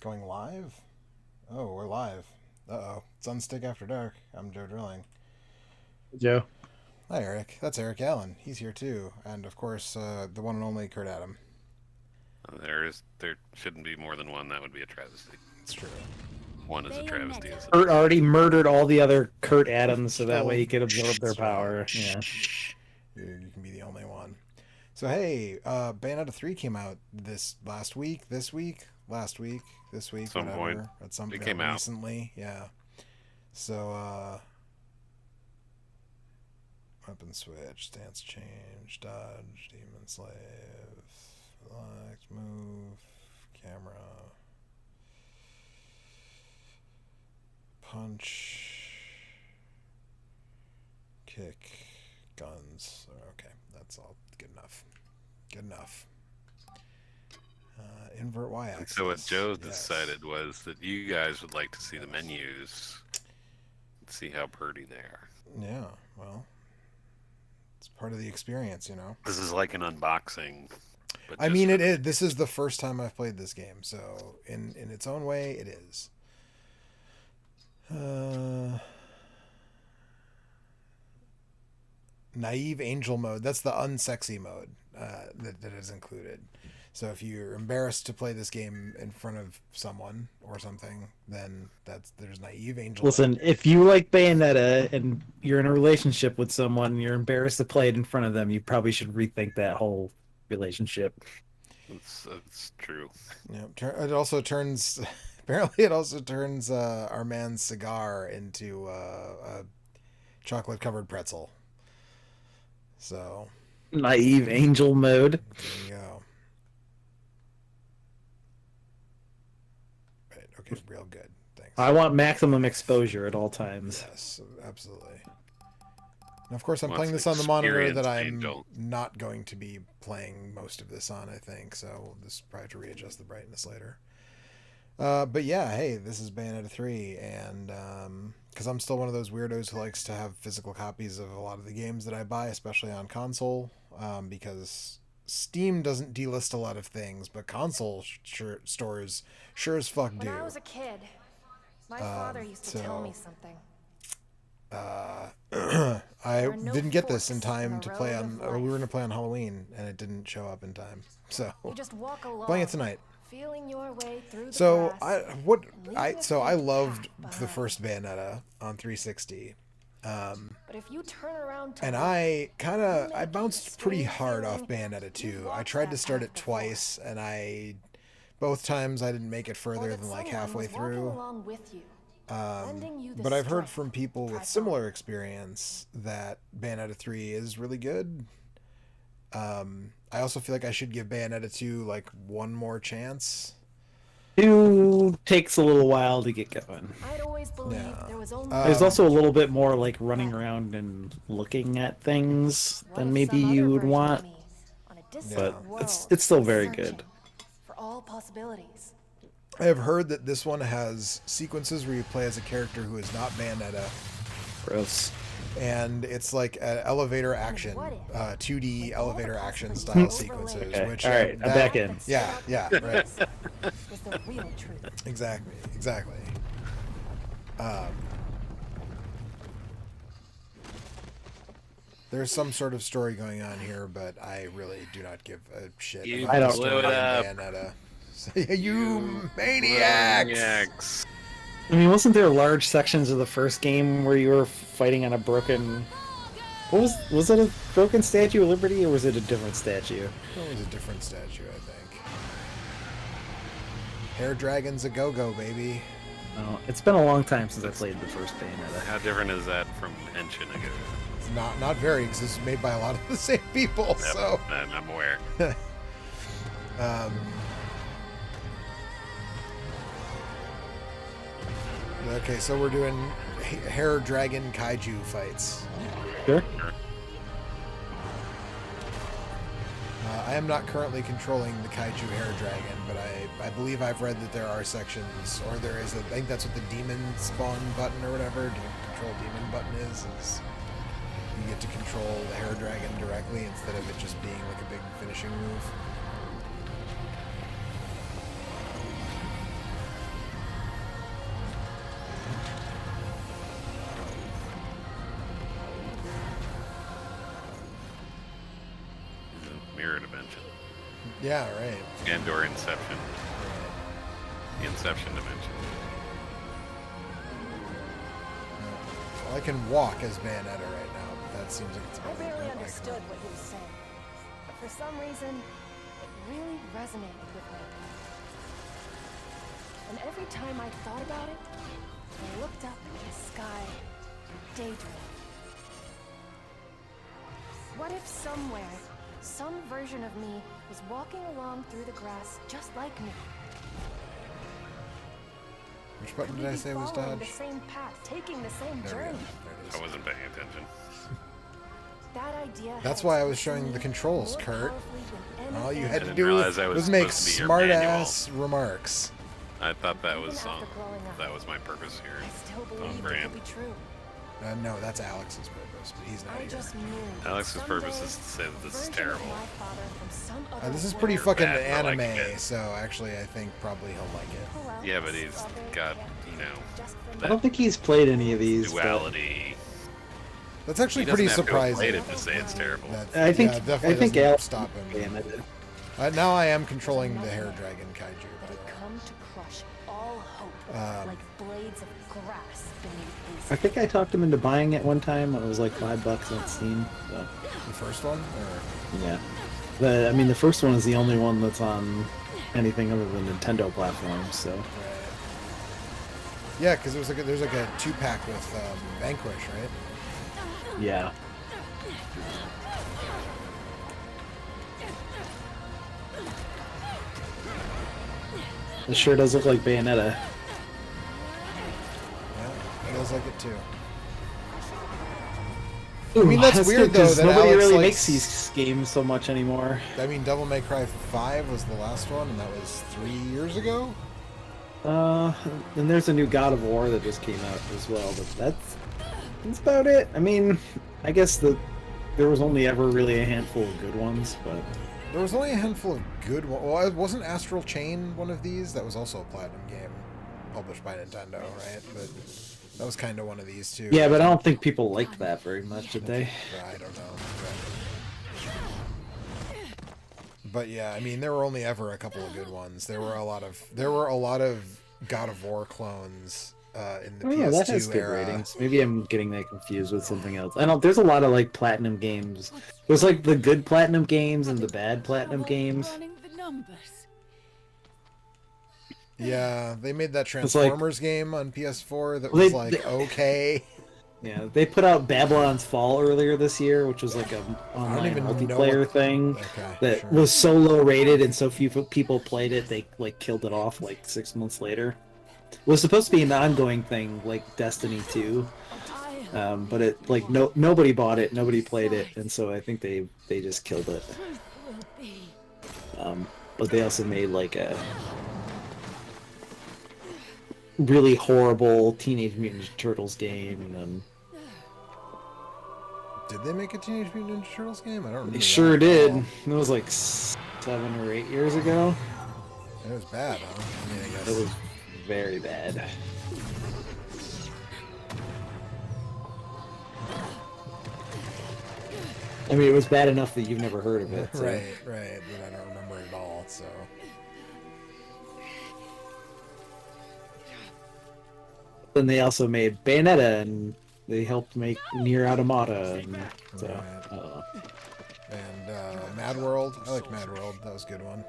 Going live? Oh, we're live. Uh-oh. It's Unstick After Dark. I'm Joe Drilling. Joe. Hi, Eric. That's Eric Allen. He's here too. And, of course, the one and only Kurt Adam. There shouldn't be more than one. That would be a travesty. It's true. One is a travesty. Kurt already murdered all the other Kurt Adams, so that Oh, way he could absorb their power. Yeah. You can be the only one. So, hey, Bayonetta 3 came out last week, this week, Some whatever. point. At some It point came out. recently. Yeah. So, weapon switch, stance change, dodge, demon slave, select, move, camera, punch, kick, guns. Okay, that's all good enough. Good enough. Invert y-axis. So what Joe Yes. decided was that you guys would like to see the menus, see how pretty they are. Yeah, well, it's part of the experience, you know. This is like an unboxing. But I mean, it is. This is the first time I've played this game, so in its own way, it is. Naive angel mode. That's the unsexy mode that is included. So if you're embarrassed to play this game in front of someone or something, then there's naive angel. Listen, mode. if you like Bayonetta and you're in a relationship with someone and you're embarrassed to play it in front of them, you probably should rethink that whole relationship. It's true. Yeah, it also turns. Apparently, it also turns our man's cigar into a chocolate-covered pretzel. So, Naive angel mode. there you go. Right. Okay. Real good. Thanks. I want maximum exposure at all times. Yes, absolutely. And of course, I'm Wants playing this on the monitor that I'm Angel. not going to be playing most of this on, I think. So we'll just probably have to readjust the brightness later. But yeah, hey, this is Bayonetta 3, and because I'm still one of those weirdos who likes to have physical copies of a lot of the games that I buy, especially on console, because Steam doesn't delist a lot of things, but console stores sure as fuck do. When I was a kid, my father used to tell me something. I There are no didn't get this in forks time in the to play road on. of We were life. going to play on Halloween, and it didn't show up in time. So You just walk along, playing it tonight. feeling your way through the So grass, I loved the first Bayonetta on 360, but if you turn around to and look, I bounced pretty hard off Bayonetta 2. I tried to start it twice, and both times I didn't make it or further that than like someone halfway was walking through. along with you, lending you the But I've heard strength from people to with press similar on. experience that Bayonetta 3 is really good. I also feel like I should give Bayonetta 2 like one more chance. 2 takes a little while to get going. I'd always believed Yeah. there was only There's also a little bit more like running around and looking at things What than if maybe some you other would version of want, me on a distant but world it's still very good. searching for all possibilities. I have heard that this one has sequences where you play as a character who is not Bayonetta, Gross. and it's like an elevator action, what if, 2D when all the elevator action possibilities style overlaid, sequences. Okay, Which all right, I'm back in. Yeah, yeah, right. Was the real truth. Exactly. There's some sort of story going on here, but I really do not give a shit You about I the don't story blew in it up. Bayonetta. You maniacs! Maniacs. I mean, wasn't there large sections of the first game where you were fighting on a broken? What was it a broken Statue of Liberty or was it a different statue? It was a different statue, I think. Hair Dragon's a go-go, baby. Oh, it's been a long time since I played the first Bayonetta. How different is that from Henshin? I guess. It's not very, because this is made by a lot of the same people, Yep, so... I'm aware. Okay, so we're doing Hair Dragon Kaiju fights. Sure. I am not currently controlling the Kaiju Hair Dragon, but I believe I've read that there are sections, or there is, I think that's what the demon spawn button or whatever, control demon button is you get to control the Hair Dragon directly instead of it just being like a big finishing move. Yeah, right. And/or Inception. The Inception dimension. Well, I can walk as Bayonetta right now, but that seems like it's I about barely my understood current- what he was saying, but for some reason, it really resonated with me. And every time I thought about it, I looked up at the sky, daydreamed. What if somewhere, some version of me was walking along through the grass just like me? Which button Could did we I be say was following dodge? the same path, taking the same There we go. journey? There it I is. wasn't paying attention. That idea That's had why I was expressed showing me the controls, more Kurt. powerfully than All you anything had I to didn't do realize I was was make supposed to be your smart-ass remarks. I thought that Even was after growing up, that was my purpose here. I still Oh, believed it Graham. could be true. No, that's Alex's purpose, but he's not I here. just knew that Alex's purpose someday, is to say that this is version of terrible. my father from some other This is pretty world- fucking bad for liking anime, it. so actually I think probably he'll like it. Who else Yeah, but he's other got, than you know, just for I me? don't think he's played any of these. but duality. That's actually He doesn't pretty have to have played surprising. it to say it's terrible. That, I think yeah, definitely I think doesn't Alex stop him. Bayonetta. Now I am controlling the hair dragon kaiju, by They the way. come to crush all hope like blades of grass beneath his I think I talked him into buying it one time when it was like $5 on Steam. So, The first one? Or... yeah. I mean, the first one is the only one that's on anything other than Nintendo platforms. So Right. Yeah, because there's like a 2-pack with Vanquish, right? yeah. It sure does look like Bayonetta. Yeah, feels like it too. I mean, that's weird, though, that nobody Alex really likes- makes these games so much anymore. I mean, Devil May Cry 5 was the last one, and that was 3 years ago? And there's a new God of War that just came out as well, but that's about it. I mean, I guess there was only ever really a handful of good ones, but There was only a handful of good ones. Well, wasn't Astral Chain one of these? That was also a Platinum game, published by Nintendo, right? But that was kind of one of these, too. yeah, but I don't think people liked that very much, did they? I don't know. But yeah, I mean, there were only ever a couple of good ones. There were a lot of God of War clones in the Oh, PS2 yeah, that has good era. ratings. Maybe I'm getting that confused with something else. I know there's a lot of like platinum games. There's like the good platinum games and the bad platinum games. Running the numbers. Yeah, they made that It's like- Transformers game on PS4 that Well, was they- like okay. Yeah, they put out Babylon's Fall earlier this year, which was like a online even know multiplayer what- thing Okay, that sure. was so low rated and so few people played it, they like killed it off like 6 months later. It was supposed to be an ongoing thing like Destiny 2, but it like nobody bought it, nobody played it, and so I think they just killed it. But they also made like a really horrible Teenage Mutant Ninja Turtles game, and Did they make a Teenage Mutant Ninja Turtles game? I don't remember. they that sure at did. all. It was like 7 or 8 years ago. It was bad, huh? I mean, I guess. It was very bad. I mean, it was bad enough that you've never heard of it. So. Right, right. But I don't remember it at all. So Then they also made Bayonetta, and they helped make Nier Automata. And so, Right. And Mad World. I liked Mad World. That was a good one.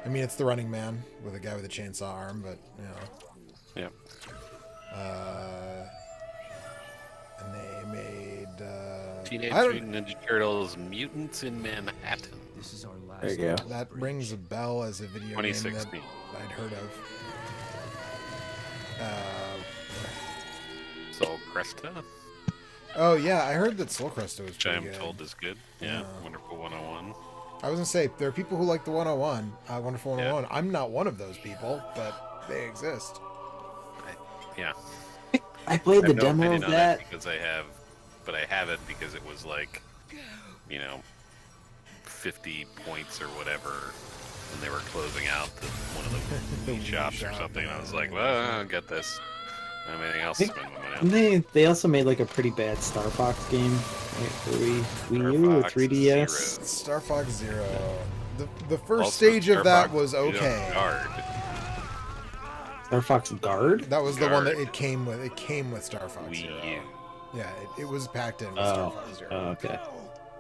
I mean, it's the Running Man with a guy with a chainsaw arm, but you know. Yeah. And they made. Teenage I don't- Mutant Ninja Turtles: Mutants in Manhattan. This is our last. there you go. That rings a bell as a video game that 2016. I'd heard of. Soul Cresta, Oh yeah, I heard that Soul Cresta was which I pretty am good. told is good. Yeah, Wonderful 101. I was gonna say there are people who like the 101, Wonderful 101. I'm not one of those people, but they exist. Yeah. I played I the have no demo opinion of on that. it because I have it because it was like, 50 points or whatever, and they were closing out one of the Wii shops or shop, something, and I was yeah, like, yeah. well, I'll get this. Everything else is spend my money on. And they also made like a pretty bad Star Fox game right, for Wii Star U or Fox 3DS. Zero. Star Fox Zero. The first Also, stage of Star that Fox, was you know, okay. Guard. Star Fox Guard? That was the one that Guard. it came with. It came with Star Fox Wii Zero. U. Yeah, it was packed in with Star Fox Zero. Oh, okay.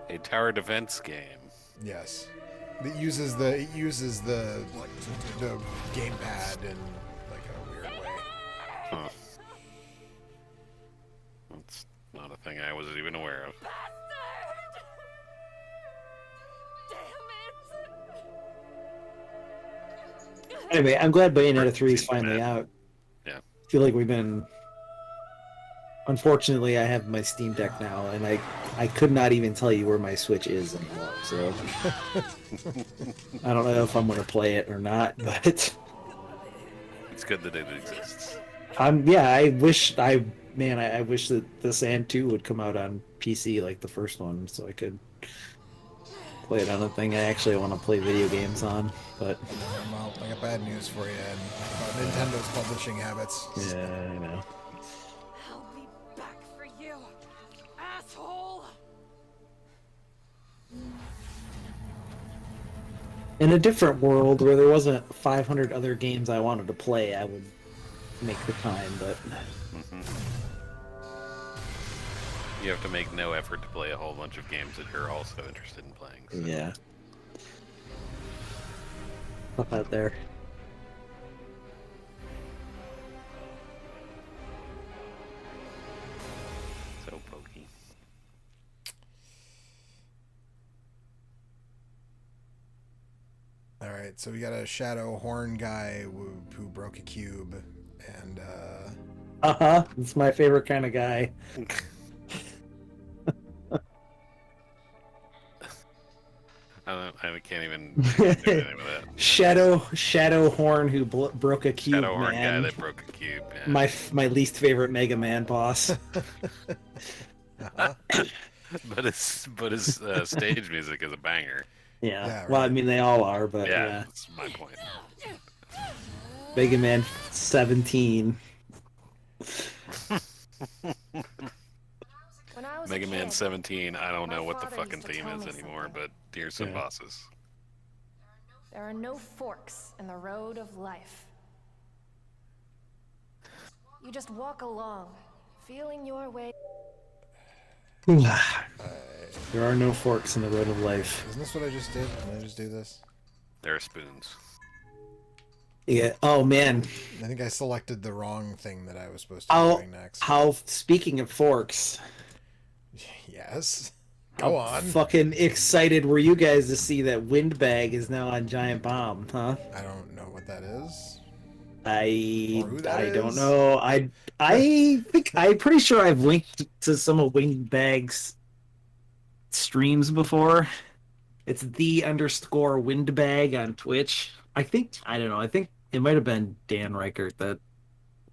A tower defense game. Yes, it uses the gamepad in like a weird way. Huh. That's not a thing I was even aware of. Anyway, I'm glad Bayonetta 3 is Seems bad. finally out. Yeah. I feel like we've been... Unfortunately, I have my Steam Deck now, and I could not even tell you where my Switch is anymore, so... I don't know if I'm going to play it or not, but... It's good that it exists. I wish that the Sand 2 would come out on PC like the first one, so I could play it on a thing I actually want to play video games on, but... Well, I got bad news for you about Nintendo's publishing habits. Yeah, I know. I'll be back for you, asshole! In a different world where there wasn't 500 other games I wanted to play, I would make the time, but... You have to make no effort to play a whole bunch of games that you're also interested in playing. So. Yeah. Stuff out there. So pokey. All right, so we got a shadow horn guy who broke a cube, and Uh-huh. It's my favorite kind of guy. I can't even do anything with that. Shadow Horn who broke a cube, Shadow Horn man. guy that broke a cube. Yeah. My least favorite Mega Man boss. But his stage music is a banger. Yeah. Yeah, Well, I right. mean they all are, but Yeah, yeah. that's my point. Mega Man 17. When I was Mega a Man kid, 17. I don't my know what the father fucking used to theme tell is me anymore, something. but here's some Yeah. bosses. there are no forks in the road of life. You just walk along, feeling your way. There are no forks in the road of life. isn't this what I just did? Did I just do this? There are spoons. Yeah. Oh man. I think I selected the wrong thing that I was supposed to be doing next. Speaking of forks, Yes. Go on. fucking excited were you guys to see that Windbag is now on Giant Bomb, huh? I don't know what that is. I Or who that don't is? know. I'm pretty sure I've linked to some of Windbag's streams before. It's _Windbag on Twitch. I don't know. I think it might have been Dan Reichert that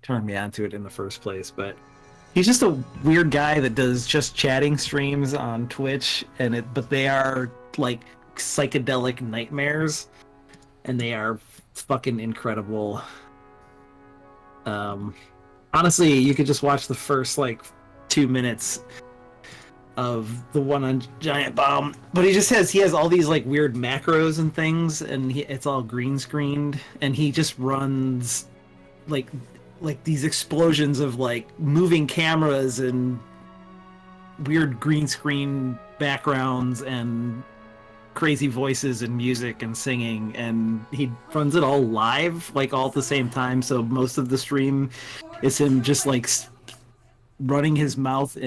turned me onto it in the first place, but he's just a weird guy that does just chatting streams on Twitch, but they are like psychedelic nightmares, and they are fucking incredible. Honestly, you could just watch the first like 2 minutes of the one on Giant Bomb, but he has all these like weird macros and things, and it's all green screened, and he just runs like these explosions of like moving cameras and weird green screen backgrounds and crazy voices and music and singing, and he runs it all live like all at the same time, so most of the stream is him just like running his mouth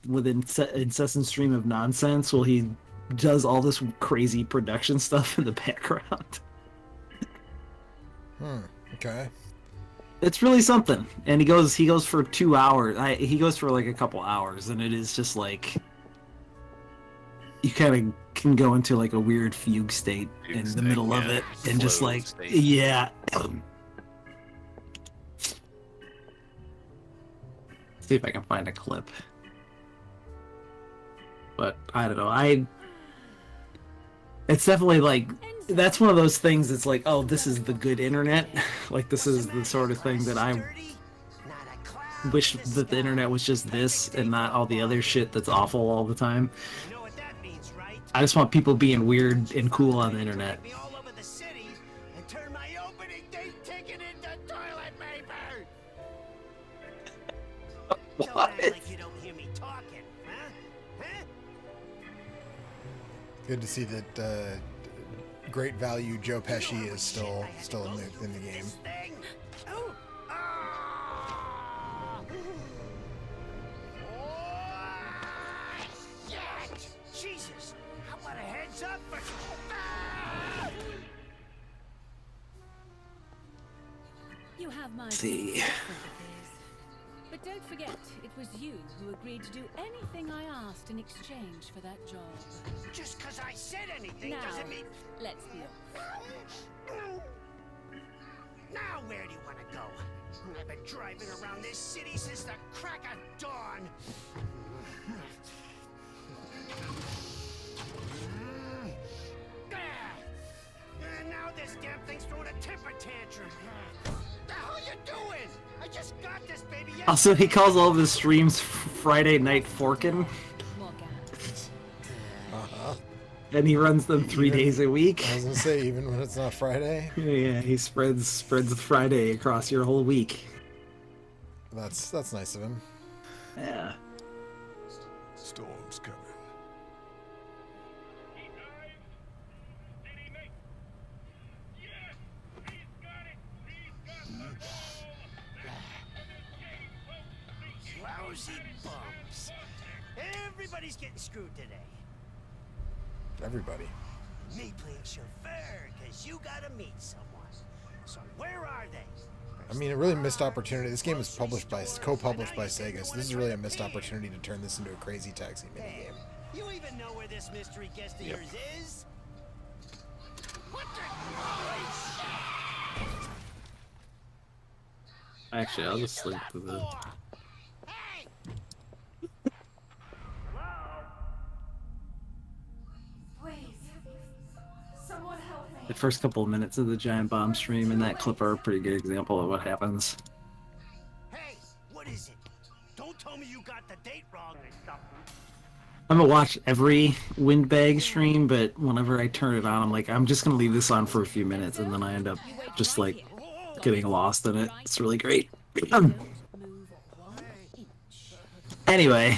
with incessant stream of nonsense while he does all this crazy production stuff in the background. Okay. It's really something, and he goes for 2 hours. He goes for like a couple hours, and it is just like you kind of can go into like a weird fugue state in the middle of it, and just flow like state. yeah. See if I can find a clip, but I don't know. It's definitely like that's one of those things that's like, oh, this is the good internet. Like this is the sort of thing that I wish that the internet was just this and not all the other shit that's awful all the time. You know what that means, right? I just want people being weird and cool on the internet. Me all over the city and turn my opening day ticket into toilet paper. Don't act like you don't hear me talking, huh? Huh? Good to see that great value Joe Pesci is still in the game. Oh. Ah. Oh, shit. Jesus! How about a heads up for... Ah. You have my See. sympathies. But don't forget, it was you who agreed to do anything I asked in exchange for that job. Just because I said anything Now, doesn't mean... let's be off. Now where do you want to go? I've been driving around this city since the crack of dawn. And now this damn thing's throwing a temper tantrum. The hell you doing? I just got this baby yesterday. Also, he calls all of his streams Friday Night Forkin', Morgan. and he runs them 3 days a week. I was gonna say, even when it's not Friday. Yeah, he spreads Friday across your whole week. That's nice of him. Yeah. Storm's coming. Lousy bumps. Everybody's getting screwed today. Everybody. Me playing chauffeur, because you gotta meet someone. So where are they? I mean, a really missed opportunity. This game is co-published by Sega, so this is really a missed opportunity to turn this into a crazy taxi minigame. You even know where this mystery guest of yours is? What the? Actually, I'll just sleep with it. Hey! Please, someone help me. The first couple of minutes of the Giant Bomb stream and that clip are a pretty good example of what happens. Hey, what is it? Don't tell me you got the date wrong. I'm gonna watch every Windbag stream, but whenever I turn it on, I'm like, I'm just gonna leave this on for a few minutes, and then I end up just like getting lost in it. It's really great. Move one inch. Anyway,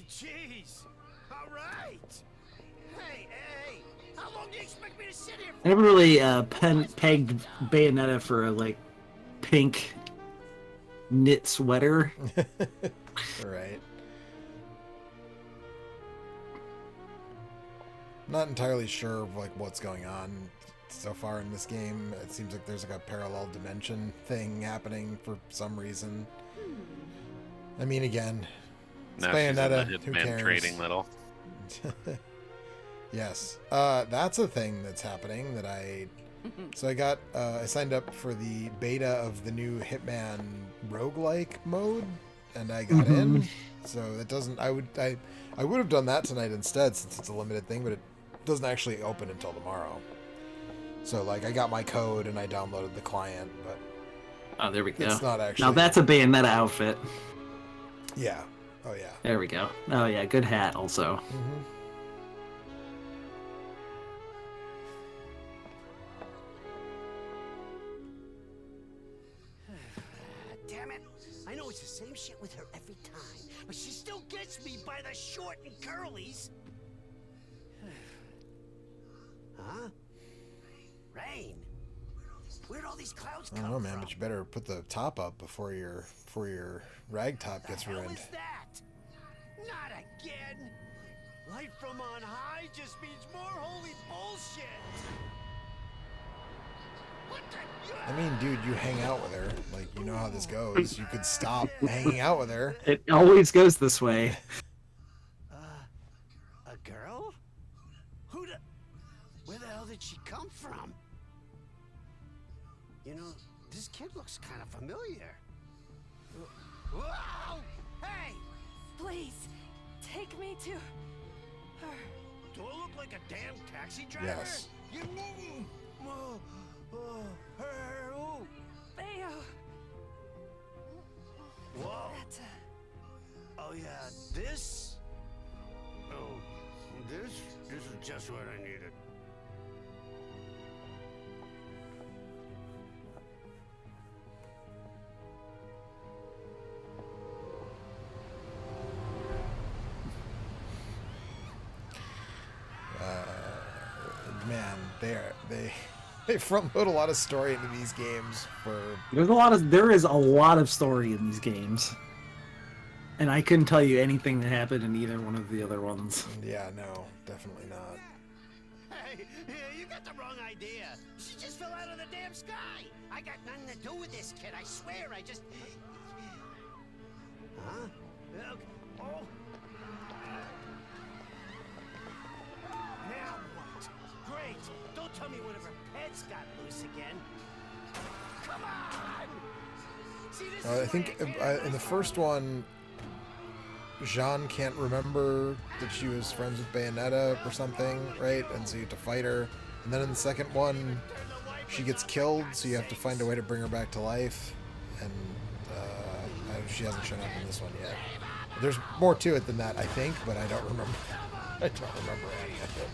Jeez. All right. Hey, how long do you expect me to sit here I never really pegged Bayonetta for a like pink knit sweater. Right. Not entirely sure of like what's going on so far in this game. It seems like there's like a parallel dimension thing happening for some reason. I mean, again, it's Now she's in the Bayonetta. Who Hitman cares? trading little. Yes, that's a thing that's happening. So I signed up for the beta of the new Hitman roguelike mode, and I got in. So that doesn't. I would have done that tonight instead, since it's a limited thing, but it doesn't actually open until tomorrow. So like, I got my code and I downloaded the client, but Oh, there we go. it's not actually. Now that's a Bayonetta outfit. Yeah. Oh yeah. There we go. Oh yeah, good hat also. Mm-hmm. Damn it. I know it's the same shit with her every time, but she still gets me by the short and curlies. Huh? Rain? Where'd all these clouds I come don't know, man, from? but you better put the top up before your rag top gets The hell ruined. is that? Not again! Light from on high just means more holy bullshit! What the... I mean, dude, you hang out with her. Like, you know how this goes. You could stop hanging out with her. It always goes this way. A girl? Where the hell did she come from? You know, this kid looks kind of familiar. Whoa! Hey! Please, take me to her. Do I look like a damn taxi driver? Yes. You... Her who? Theo. Whoa! That's Oh yeah, this? Oh, this is just what I needed. Man, they front load a lot of story into these games for. There is a lot of story in these games, and I couldn't tell you anything that happened in either one of the other ones. Yeah, no, definitely not. Hey, you got the wrong idea. She just fell out of the damn sky. I got nothing to do with this kid. I swear. I just. Huh? Okay. Oh. Now what? Great. Don't tell me one of her pets got loose again. Come on. See, this I think in the first one, Jeanne can't remember that she was friends with Bayonetta or something, right? And so you have to fight her. And then in the second one, she gets killed, so you have to find a way to bring her back to life. And she hasn't shown up in this one yet. There's more to it than that, I think, but I don't remember. I don't remember any of it.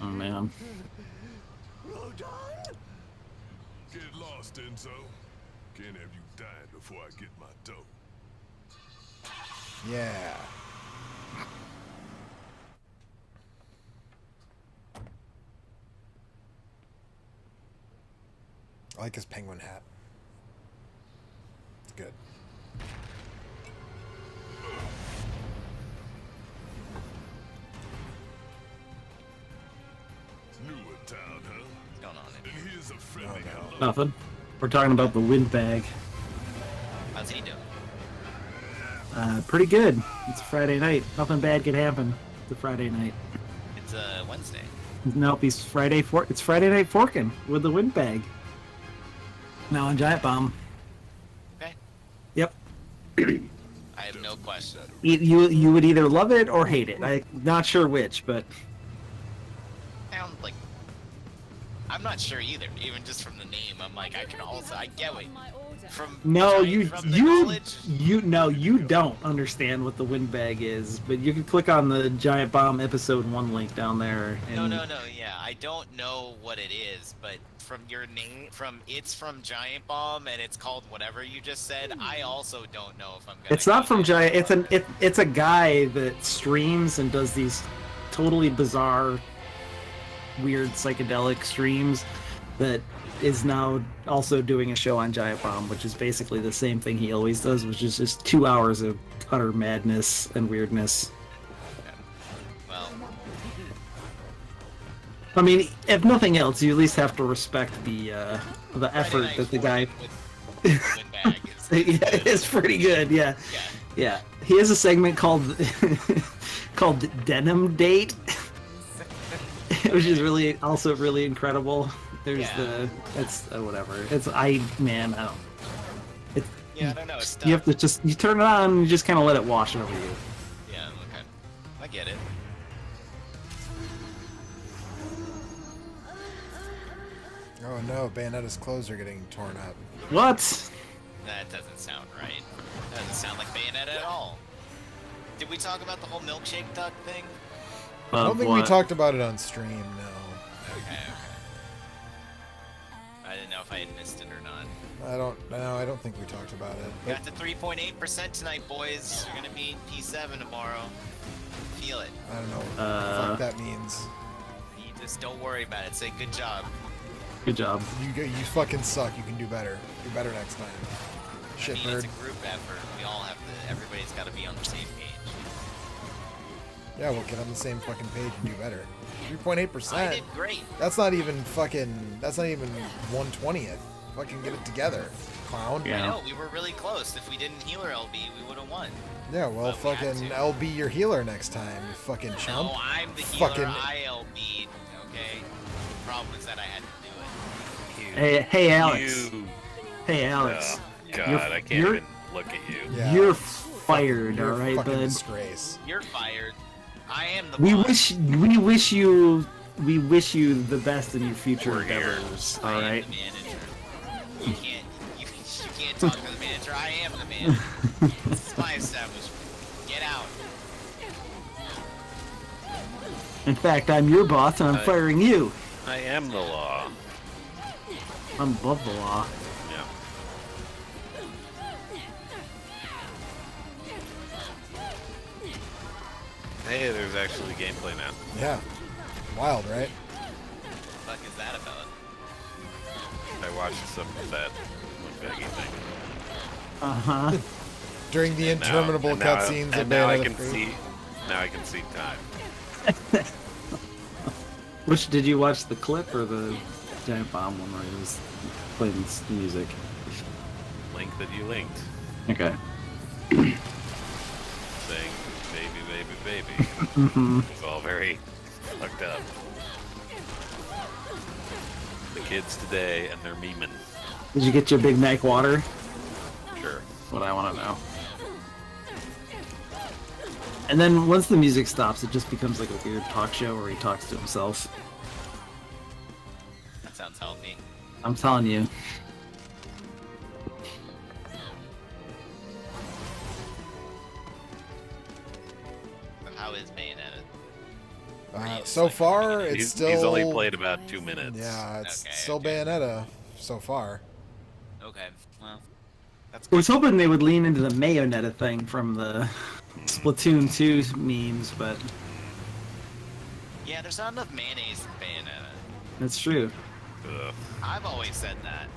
Oh man. Get lost, Enzo. Can't have you dying before I get my dough. Yeah. I like his penguin hat. It's good. New in town, huh? What's going on in And here? here's a friendly no. hello. Nothing. We're talking about the windbag. How's he doing? Pretty good. It's a Friday night. Nothing bad could happen. It's a Friday night. It's Wednesday. Nope, it's Friday night forking with the windbag. Now on Giant Bomb. Okay. Yep. I have no question. You would either love it or hate it. I'm not sure which, but Sound like I'm not sure either. Even just from the name, I'm like, I get what from no, from the knowledge. you don't understand what the windbag is. But you can click on the Giant Bomb episode 1 link down there. And No, yeah, I don't know what it is, but from your name, it's from Giant Bomb, and it's called whatever you just said. I also don't know if I'm gonna. It's not go from there. Giant. It's a guy that streams and does these totally bizarre, weird psychedelic streams that is now also doing a show on Giant Bomb, which is basically the same thing he always does, which is just 2 hours of utter madness and weirdness. Well, I mean, if nothing else, you at least have to respect the effort Friday Night that the guy. with Windbag is Yeah, it's pretty good. Yeah. Yeah. He has a segment called called Denim Date, which is really incredible. There's whatever. I don't. Yeah, I don't know. It's tough. You have to you turn it on and you just kind of let it wash over you. Yeah, okay. I get it. Oh no, Bayonetta's clothes are getting torn up. What? That doesn't sound right. That doesn't sound like Bayonetta at all. Did we talk about the whole milkshake duck thing? I don't think we talked about it on stream, no. Okay. I didn't know if I had missed it or not. I don't think we talked about it. Got to 3.8% tonight, boys. You're gonna be in P7 tomorrow. Feel it. I don't know what the fuck that means. You just don't worry about it. Say good job. Good job. You fucking suck. You can do better. Do better next time. Shit, I mean, bird. it's a group effort. We all have to. Everybody's got to be on the same page. Yeah, we'll get on the same fucking page and do better. 3.8%. I did great. That's not even 1/20th. Fucking get it together, clown. Yeah. I know, we were really close. If we didn't healer LB, we would have won. Yeah, well, But we had fucking to. LB your healer next time, you fucking chump. No, I'm the healer. Fucking- I LB'd. Okay. The problem is that I had to do it. Hey, Alex. You. Hey, Alex. God, I can't you're- even look at you. Yeah. You're fired, You're all a right, fucking bud. disgrace. You're fired. I am the We boss. wish you we wish you the best in your future We're here. endeavors. I All am right. the manager. You can't talk to the manager. I am the manager. This is my establishment. Get out. In fact, I'm your boss, and I'm firing you. I am the law. I'm above the law. Yeah. Hey, there's actually gameplay now. Yeah. Wild, right? What the fuck is that about? I watched some of that Peggy thing. Uh-huh. During the And now- interminable and now- cutscenes of and now I Bayonetta can 3. see. Now I can see time. Which, did you watch the clip or the Giant Bomb one where it was playing music? Link that you linked, Okay. saying "baby, baby, baby." Mm-hmm. It's all very fucked up. The kids today, and they're memeing. Did you get your Big Mac water? Sure. That's what I want to know. And then once the music stops, it just becomes like a weird talk show where he talks to himself. That sounds healthy. I'm telling you. How is Bayonetta? So far, it's He's still... only played about 2 minutes. Yeah, it's Okay, still okay. Bayonetta so far. Okay, well, that's I good. was hoping they would lean into the Bayonetta thing from the Splatoon 2 memes, but Yeah, there's not enough mayonnaise in Bayonetta. that's true. Ugh, I've always said that.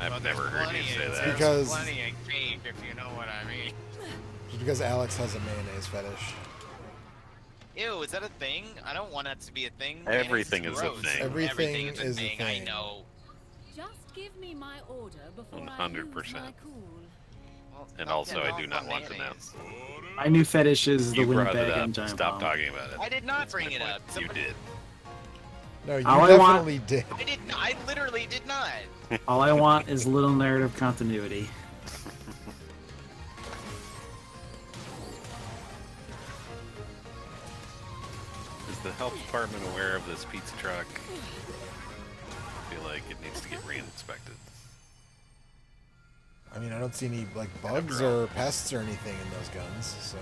I've But never there's heard plenty you say of- that. there's Because- plenty of cake, if you know what I mean. Just because Alex has a mayonnaise fetish. Ew, is that a thing? I don't want that to be a thing. Mayonnaise Everything is a gross. thing. Everything is is a a thing. I thing. know. Just give me my order before I 100%. lose my cool. Well, And don't also, get I off do not on want to know. mayonnaise. My new fetish is the You brought Winnipeg it and up. Giant Stop Bomb. talking about it. I did not That's my bring it point. up. You Somebody- did. No, you All I want- definitely did. I didn't. I literally did not. All I want is little narrative continuity. Is the health department aware of this pizza truck? I feel like it needs to get re-inspected. I mean, I don't see any like bugs or pests or anything in those guns, so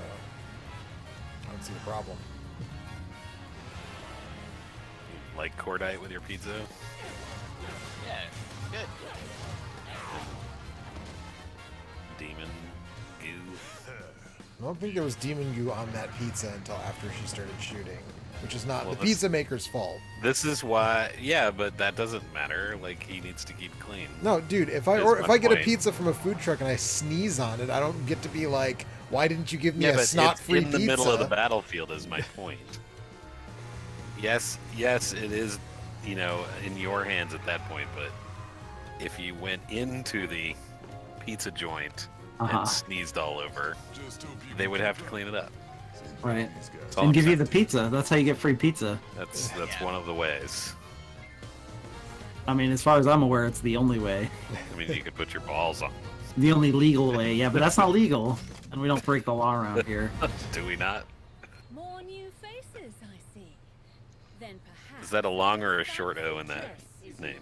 I don't see the problem. Like cordite with your pizza? Yeah, good. Demon goo? I don't think there was demon goo on that pizza until after she started shooting, which is not Well, the that's- pizza maker's fault. This is why, yeah, but that doesn't matter. Like, he needs to keep clean. No, dude, if That's if my I get a point. pizza from a food truck and I sneeze on it, I don't get to be like, why didn't you give me Yeah, a but it's snot-free in pizza? the middle of the battlefield is my point. Yes, it is, you know, in your hands at that point, but if you went into the pizza joint Uh-huh. and sneezed all over, Just two people. they would have to clean it up. Right. That's all And I'm give you saying. the pizza. That's how you get free pizza. That's Yeah. one of the ways. I mean, as far as I'm aware, it's the only way. I mean, you could put your balls on. The only legal way. Yeah, but that's not legal. And we don't break the law around here. Do we not? More new faces, I see. Then perhaps Is that a long or a short O in that name?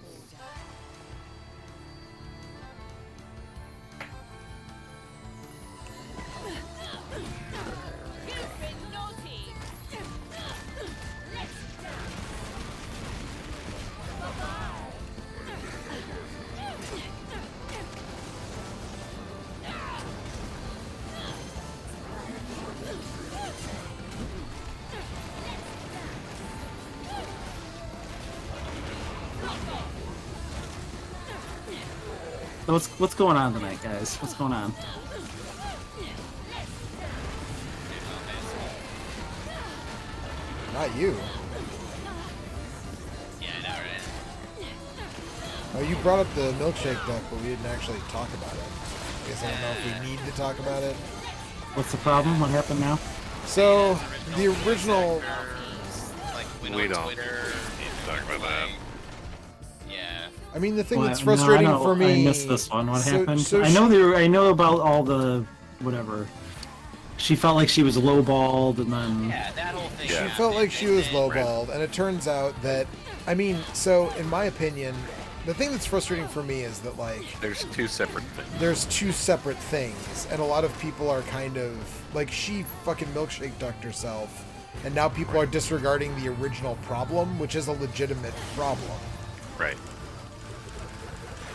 So what's going on tonight, guys? What's going on? Not you. Yeah, I know, right? Oh, you brought up the milkshake duck, but we didn't actually talk about it. I guess I don't know if we need to talk about it. What's the problem? What happened now? So, the original... Like, went We on don't Twitter. need to talk about that. Yeah. I mean, the thing Well, that's no, I frustrating know- for me... I missed this one. What so- happened? so I know about all the whatever. she felt like she was lowballed, and then Yeah, that whole thing. Yeah. She She felt like she was low. lowballed, and it turns out that, I mean, so in my opinion, the thing that's frustrating for me is that like There's two separate things. there's two separate things, and a lot of people are kind of like, she fucking milkshake ducked herself, and now people are disregarding the original problem, which is a legitimate problem. Right.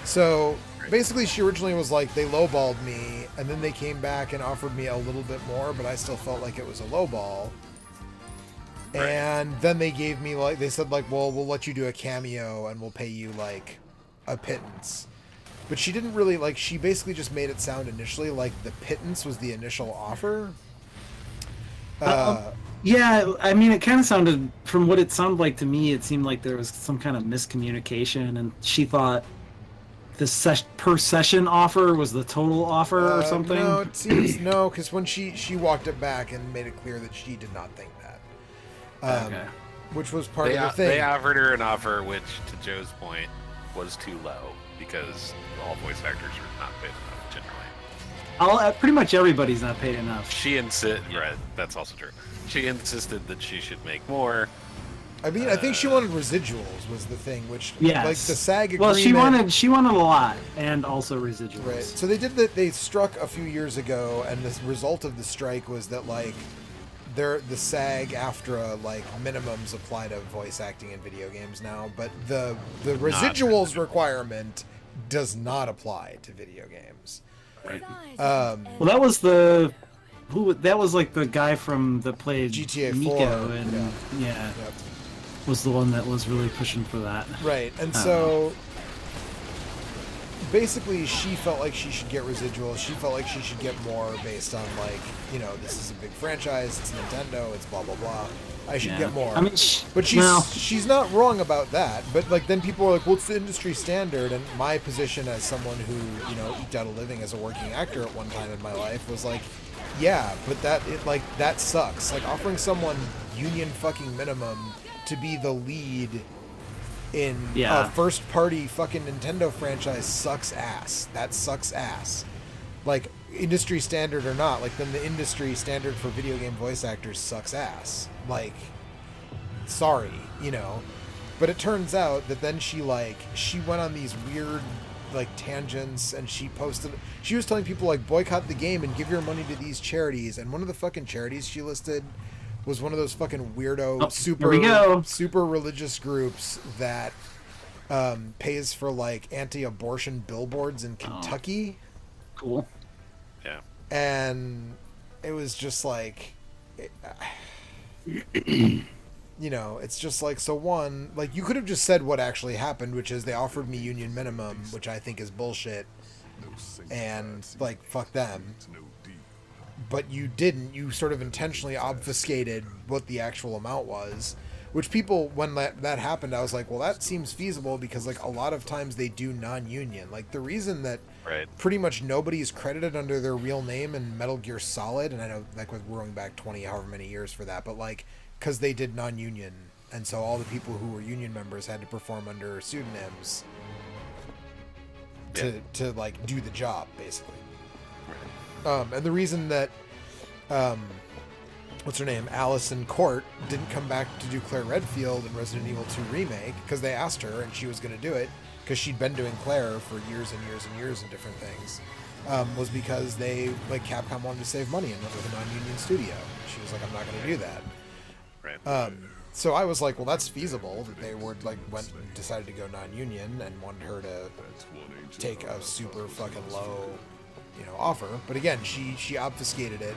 So basically, she originally was like, they lowballed me, and then they came back and offered me a little bit more, but I still felt like it was a lowball. Right. And then they gave me like, they said like, well, we'll let you do a cameo and we'll pay you like a pittance. But she didn't really like, she basically just made it sound initially like the pittance was the initial offer. yeah, I mean, it kind of sounded, from what it sounded like to me, it seemed like there was some kind of miscommunication, and she thought the per session offer was the total offer or something. No, it seems no, because when she walked it back and made it clear that she did not think that, Okay. which was part They, of the thing. they offered her an offer which, to Joe's point, was too low because all voice actors are not paid enough generally. Pretty much everybody's not paid enough. She right, that's also true. She insisted that she should make more. I mean, I think she wanted residuals was the thing, which Yes. like the SAG agreement. Well, she wanted a lot, and also residuals. Right. So they did that. They struck a few years ago, and the result of the strike was that like, the SAG-AFTRA like minimums apply to voice acting in video games now, but the residuals requirement does not apply to video games. Well, that was that was like the guy from that played GTA 4, Nico, and yeah, Yep. was the one that was really pushing for that. Right, and so basically she felt like she should get residuals. She felt like she should get more based on like, you know, this is a big franchise, it's Nintendo, it's blah blah blah. I should get more. I mean, But she's not wrong about that. But like then people are like, well, it's the industry standard. And my position as someone who, you know, eked out a living as a working actor at one time in my life was like, yeah, but that sucks. Like offering someone union fucking minimum to be the lead in a first party fucking Nintendo franchise sucks ass. That sucks ass. Like industry standard or not, like then the industry standard for video game voice actors sucks ass. Like, sorry, you know. But it turns out that then she went on these weird like tangents, and she was telling people like, boycott the game and give your money to these charities, and one of the fucking charities she listed was one of those fucking weirdo super religious groups that pays for like anti-abortion billboards in Kentucky. Cool. Yeah. And it was just like, you know, it's just like, so one, like you could have just said what actually happened, which is they offered me union minimum, which I think is bullshit, and like fuck them. But you didn't. You sort of intentionally obfuscated what the actual amount was, which people, when that happened, I was like, well, that seems feasible, because like a lot of times they do non-union. Like the reason that pretty much nobody is credited under their real name in Metal Gear Solid, and I know like we're going back 20 however many years for that, but like because they did non-union, and so all the people who were union members had to perform under pseudonyms to like do the job basically. And the reason that what's her name, Allison Court, didn't come back to do Claire Redfield in Resident Evil 2 Remake, because they asked her and she was going to do it because she'd been doing Claire for years and years and years in different things, was because they, like, Capcom wanted to save money and went with a non-union studio. She was like, I'm not going to do that. Right. So I was like, well, that's feasible, that they were like decided to go non-union and wanted her to take a super fucking low, you know, offer. But again, she obfuscated it,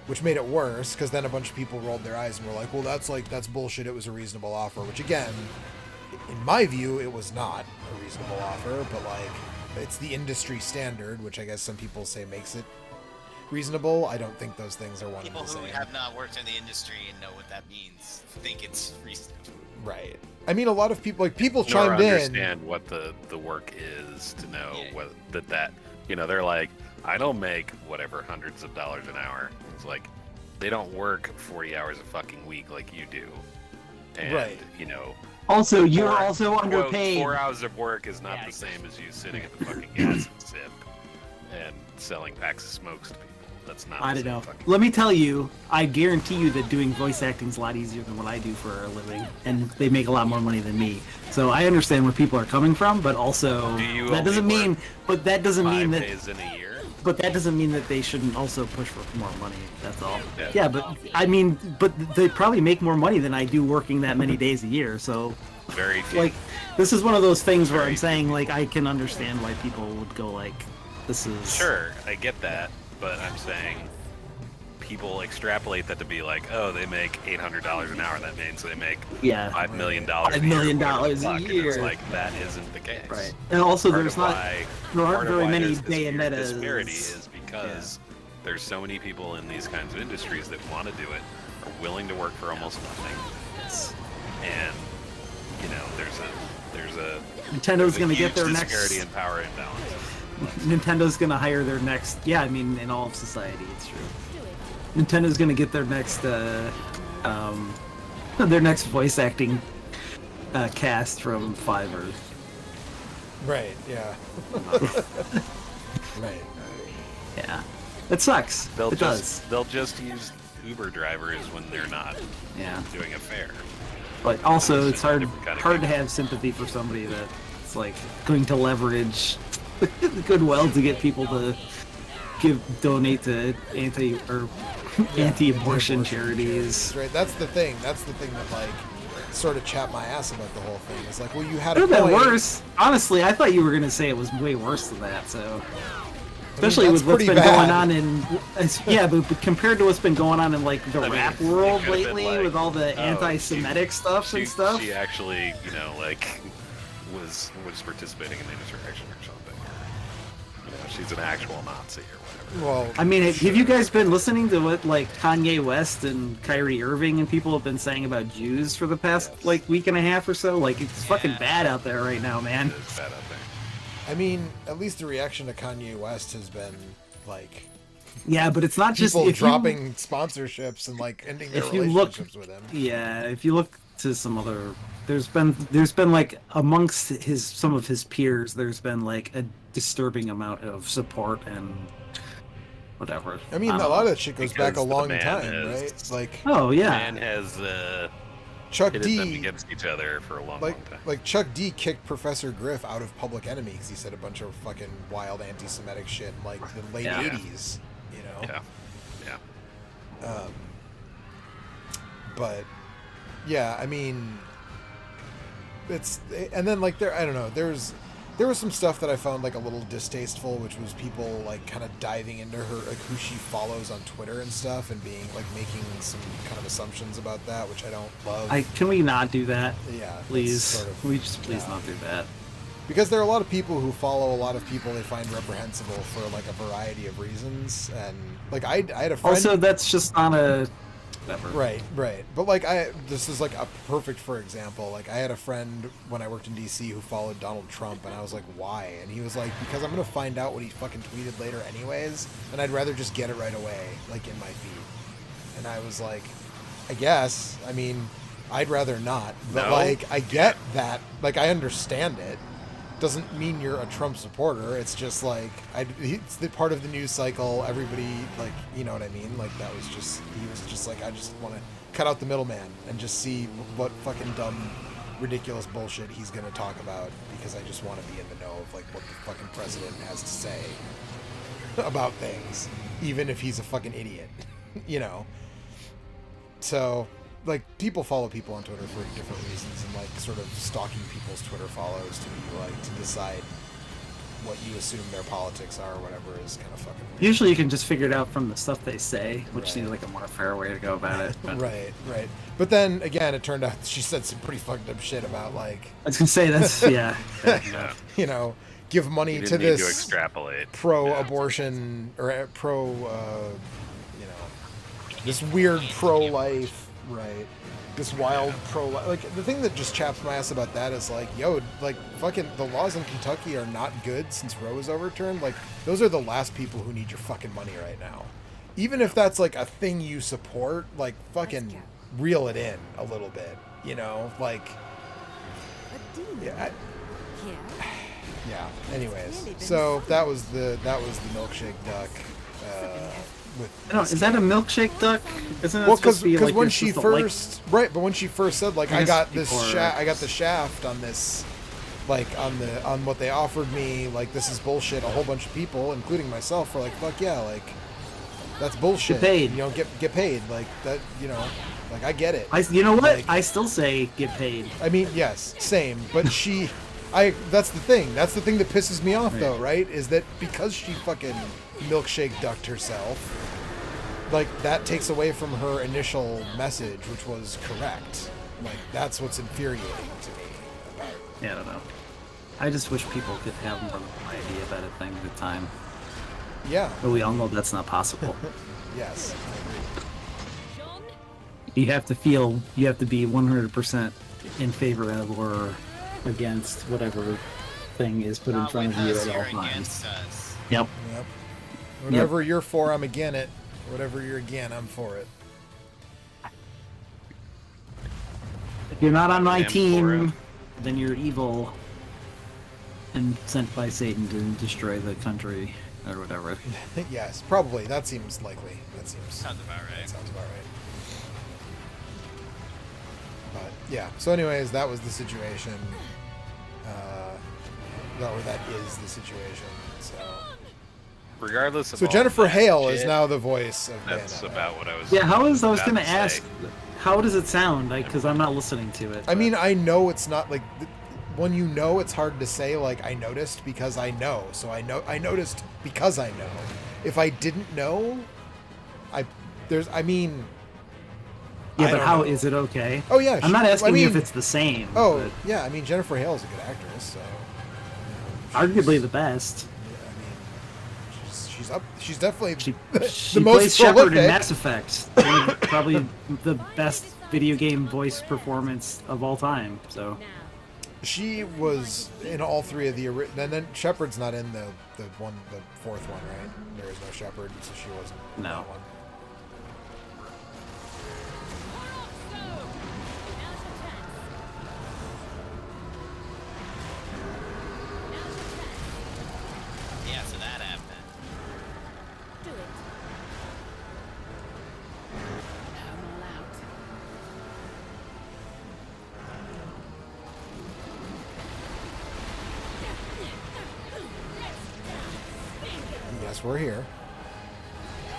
which made it worse, because then a bunch of people rolled their eyes and were like, well, that's bullshit, it was a reasonable offer, which again, in my view, it was not a reasonable offer, but like, it's the industry standard, which I guess some people say makes it reasonable. I don't think those things are one People and the who same. have not worked in the industry and know what that means think it's reasonable. Right. I mean, a lot of people, like, people Nor chimed in. understand what the work is to know what that you know, they're like, I don't make whatever hundreds of dollars an hour. It's like they don't work 40 hours a fucking week like you do, and Right. you know. Also, you're Quote, also underpaid. 4 hours of work is not the same as you sitting at the fucking gas and sip and selling packs of smokes to people. That's not. I the don't know. same fucking- Let me tell you, I guarantee you that doing voice acting is a lot easier than what I do for a living, and they make a lot more money than me. So I understand where people are coming from, but also Do you that doesn't only mean. But that doesn't 5 mean that. days in a year. But that doesn't mean that they shouldn't also push for more money. That's all. Yeah. Yeah, but I mean, but they probably make more money than I do working that many days a year. So, Very few. like, this is one of those things where Very I'm saying, like, I can understand why people would go like, this is Sure, I get that, but I'm saying people extrapolate that to be like, oh, they make $800 an hour. That means they make Yeah. $5 million. $5 million a And it's year. like that isn't the case. Right. And also, Part there's of not why- there part aren't of very why many there's this weird Bayonettas. disparity is because there's so many people in these kinds of industries that want to do it, are willing to work for almost nothing, and you know, there's a Nintendo's going to get their huge next. disparity in power imbalance. Nintendo's going to hire their next. Yeah, I mean, in all of society, it's true. Nintendo's going to get their next voice acting cast from Fiverr. Right. Yeah. Right. Yeah, it sucks. They'll It does. They'll just use Uber drivers when they're not Yeah, doing a fare. but also it's hard Different kind of hard to game. have sympathy for somebody that's like going to leverage goodwill to get people to donate to anti-abortion charities. Right. That's the thing. That's the thing that like sort of chapped my ass about the whole thing. It's like, well, you had a Could have been point. worse. Honestly, I thought you were gonna say it was way worse than that. So, especially that's with what's pretty been going bad. on in but compared to what's been going on in like the I mean, rap it world could've been lately like, with all the oh, anti-Semitic stuff and stuff. She actually, you know, like was participating in the insurrection or something. You know, she's an actual Nazi or whatever. Well, I mean, have you guys been listening to what like Kanye West and Kyrie Irving and people have been saying about Jews for the past like week and a half or so? Like, it's fucking bad out there right now, man. It is bad out there. I mean, at least the reaction to Kanye West has been like Yeah, but it's not just people if dropping sponsorships and like ending their if you look- relationships with him. Yeah, if you look to some other, there's been like amongst some of his peers, there's been like a disturbing amount of support and whatever. I mean, a lot of that shit goes back a Because the long man time, has- right? Like Oh yeah, Man has Chuck pitted them D, against each other for a long, like long time. like Chuck D kicked Professor Griff out of Public Enemy because he said a bunch of fucking wild anti-Semitic shit in like the late Yeah. '80s, you know. Yeah. But yeah, I mean, it's and then like I don't know, there was some stuff that I found like a little distasteful, which was people like kind of diving into her, like who she follows on Twitter and stuff, and being like making some kind of assumptions about that, which I don't love. can we not do that? Yeah, that's Please, sort of- we just please yeah. not do that. Because there are a lot of people who follow a lot of people they find reprehensible for like a variety of reasons, and like I had a friend. Also, that's just not a whatever. Right. But like this is like a perfect for example. Like I had a friend when I worked in DC who followed Donald Trump, and I was like, why? And he was like, because I'm gonna find out what he fucking tweeted later anyways, and I'd rather just get it right away, like in my feed. And I was like, I guess. I mean, I'd rather not. But No. like, I get that. Like, I understand it. Doesn't mean you're a Trump supporter. It's just like it's the part of the news cycle. Everybody, like, you know what I mean. Like that was just he was just like, I just want to cut out the middleman and just see what fucking dumb, ridiculous bullshit he's gonna talk about, because I just want to be in the know of like what the fucking president has to say about things, even if he's a fucking idiot, you know. So. Like, people follow people on Twitter for different reasons, and like sort of stalking people's Twitter follows to be like to decide what you assume their politics are or whatever is kind of fucking weird. Usually, you can just figure it out from the stuff they say, which Right. seems like a more fair way to go about it. But Right. But then again, it turned out she said some pretty fucked up shit about like, I was gonna say that's yeah. Yeah. you know, give money You to didn't need to this extrapolate. pro-abortion or pro, you know, this weird pro-life. Right. This wild pro-life. Like, the thing that just chaps my ass about that is like, yo, like, fucking the laws in Kentucky are not good since Roe was overturned. Like, those are the last people who need your fucking money right now. Even if that's like a thing you support, like, fucking reel it in a little bit, you know? Like, yeah. Yeah. Anyways, so that was the milkshake duck with. No, this is that a game. milkshake duck? Isn't that Well, supposed to be like when you're she supposed to like- first right, but when she first said like I guess got this before- I got the shaft on this, like on what they offered me, like this is bullshit. A whole bunch of people, including myself, were like, fuck yeah, like that's bullshit. Get paid. You know, get paid like that. You know, like I get it. You know what? Like, I still say get paid. I mean, yes, same. But that's the thing. That's the thing that pisses me off, though, right? Is that because she fucking milkshake ducked herself, like, that takes away from her initial message, which was correct. Like, that's what's infuriating to me about it. Yeah, I don't know. I just wish people could have more of an idea about a thing at a time. Yeah, But we all know that's not possible. yes, I agree. You have to be 100% in favor of or against whatever thing is put in Not front with of you us, at you're all times. against us. Yep. Yep. Whatever you're for, I'm again it. Whatever you're again, I'm for it. If you're not on my Damn for team, it. then you're evil and sent by Satan to destroy the country or whatever. Yes, probably. That seems likely. Sounds about right. That sounds about right. But yeah. So, anyways, that was the situation. Or that is the situation. So. Regardless of So all Jennifer that Hale is shit, now the voice of That's Bayonetta. about what I was. Yeah, I was about going to say. ask, how does it sound? Because I'm not listening to it. I mean, I know it's not like when you know, it's hard to say like I noticed because I know. So I noticed because I know. If I didn't know, I mean. yeah, I but don't how know. is it okay? Oh yeah. I'm not asking you if mean, it's the same. Oh but yeah, I mean Jennifer Hale is a good actress, so. arguably the best. Yeah, I mean, she's up. She's definitely She the most plays Shepard in prolific. Mass Effect. Probably the best video game voice performance of all time. So She was in all three of the and then Shepard's not in the fourth one, right? There is no Shepard, so she wasn't in No. that one. Yeah, so that happened. Do it. I'm all out. Yes, we're here.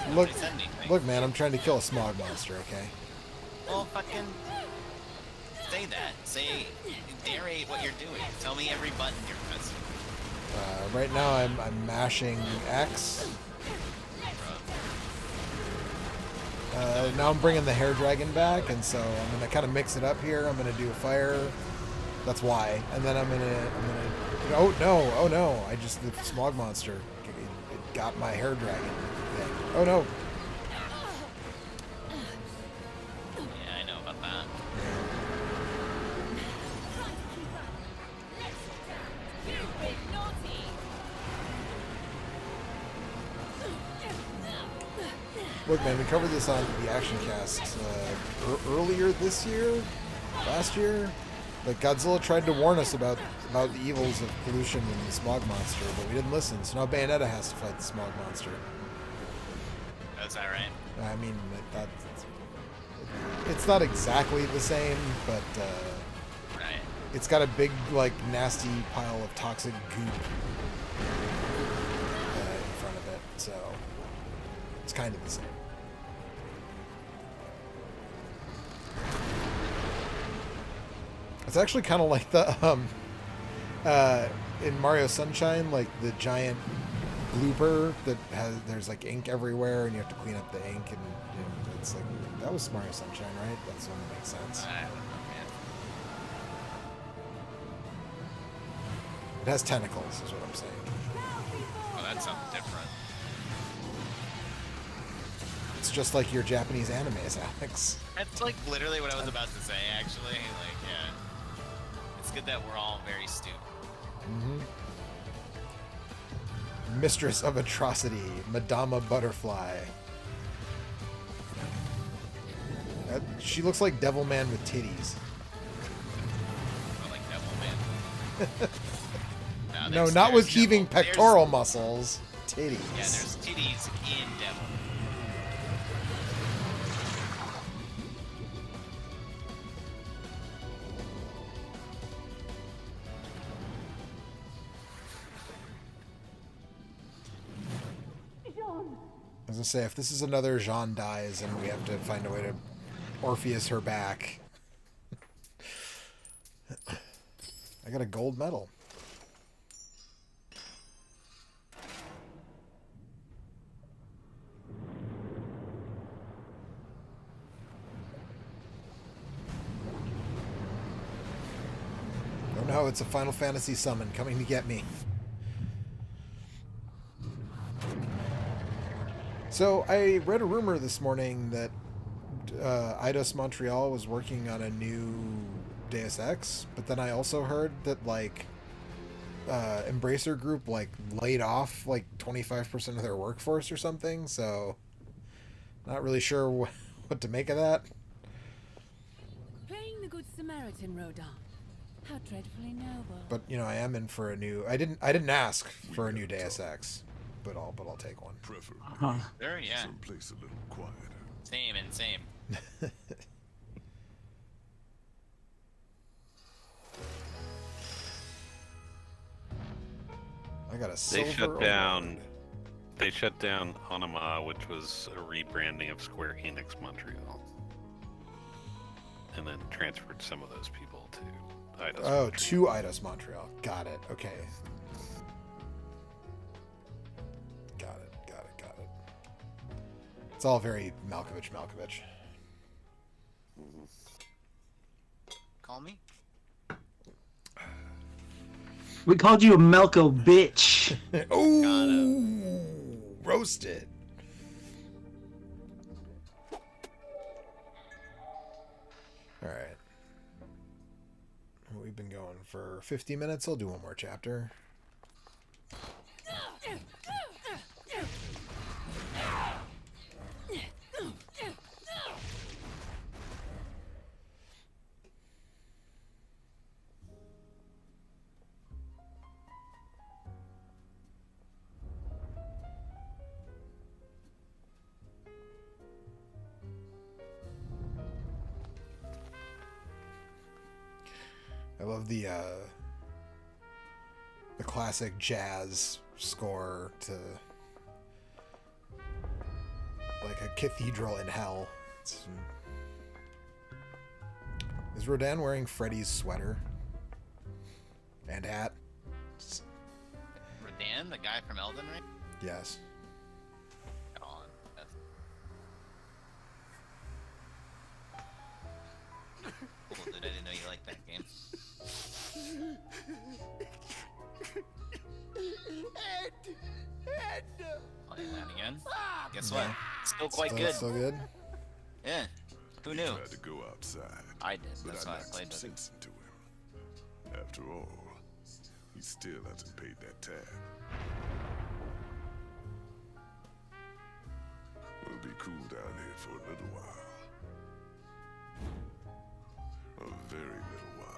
Look, Nobody said anything. look, man, I'm trying to kill a smog monster. Okay. Well, fucking say that. Say, narrate what you're doing. Tell me every button you're pressing. Right now, I'm mashing X. Now I'm bringing the hair dragon back, and so I'm gonna kind of mix it up here. I'm gonna do a fire. That's why, and then I'm gonna. Oh no! I just the smog monster. It got my hair dragon thing. Oh no! Yeah, I know about that. Look, man, we covered this on the Action Cast earlier this year, last year. Like Godzilla tried to warn us about the evils of pollution and the smog monster, but we didn't listen. So now Bayonetta has to fight the smog monster. That's all right. I mean, it's not exactly the same, but Right. it's got a big, like, nasty pile of toxic goop in front of it, so it's kind of the same. It's actually kind of like the in Mario Sunshine, like the giant blooper that there's like ink everywhere, and you have to clean up the ink, and you know, it's like that was Mario Sunshine, right? That's one that makes sense. I don't know, man. It has tentacles, is what I'm saying. Oh, that's something different. It's just like your Japanese animes, Alex. That's like literally what I was about to say, actually. Like, yeah. It's good that we're all very stupid. Mistress of Atrocity, Madama Butterfly. She looks like Devilman with titties. I like Devil Man. No, not with heaving pectoral muscles. Titties. Yeah, there's titties in Devil. was gonna say, if this is another Jean dies and we have to find a way to Orpheus her back. I got a gold medal. Oh no, it's a Final Fantasy summon coming to get me. So I read a rumor this morning that Eidos Montreal was working on a new Deus Ex, but then I also heard that like Embracer Group like laid off like 25% of their workforce or something, so not really sure what to make of that. Playing the Good Samaritan, Rodin. How dreadfully noble. But you know, I am in for a new. I didn't ask for a new Deus Ex, but I'll take one. Preferably There, yeah. someplace a little quieter. Same and same. I got a They silver shut down. award. They shut down Onoma, which was a rebranding of Square Enix Montreal, and then transferred some of those people to Eidos. Oh, Montreal. to Eidos Montreal. Got it. Okay. Got it. It's all very Malkovich. Call me. We called you a Melko bitch. Oh, roasted. All right. We've been going for 50 minutes. I'll do one more chapter. I love the classic jazz score to like a cathedral in hell. Is Rodan wearing Freddy's sweater and hat? Rodan, the guy from Elden Ring? Yes. Come on. Cool, dude. I didn't know you liked that game. Playing that again. Guess what? Still quite good. Still good. Yeah. Who knew? Tried to go outside, I did. but That's I why I knocked played some with it. sense into him. After all, he still hasn't paid that tab. We'll be cool down here for a little while. A very little while.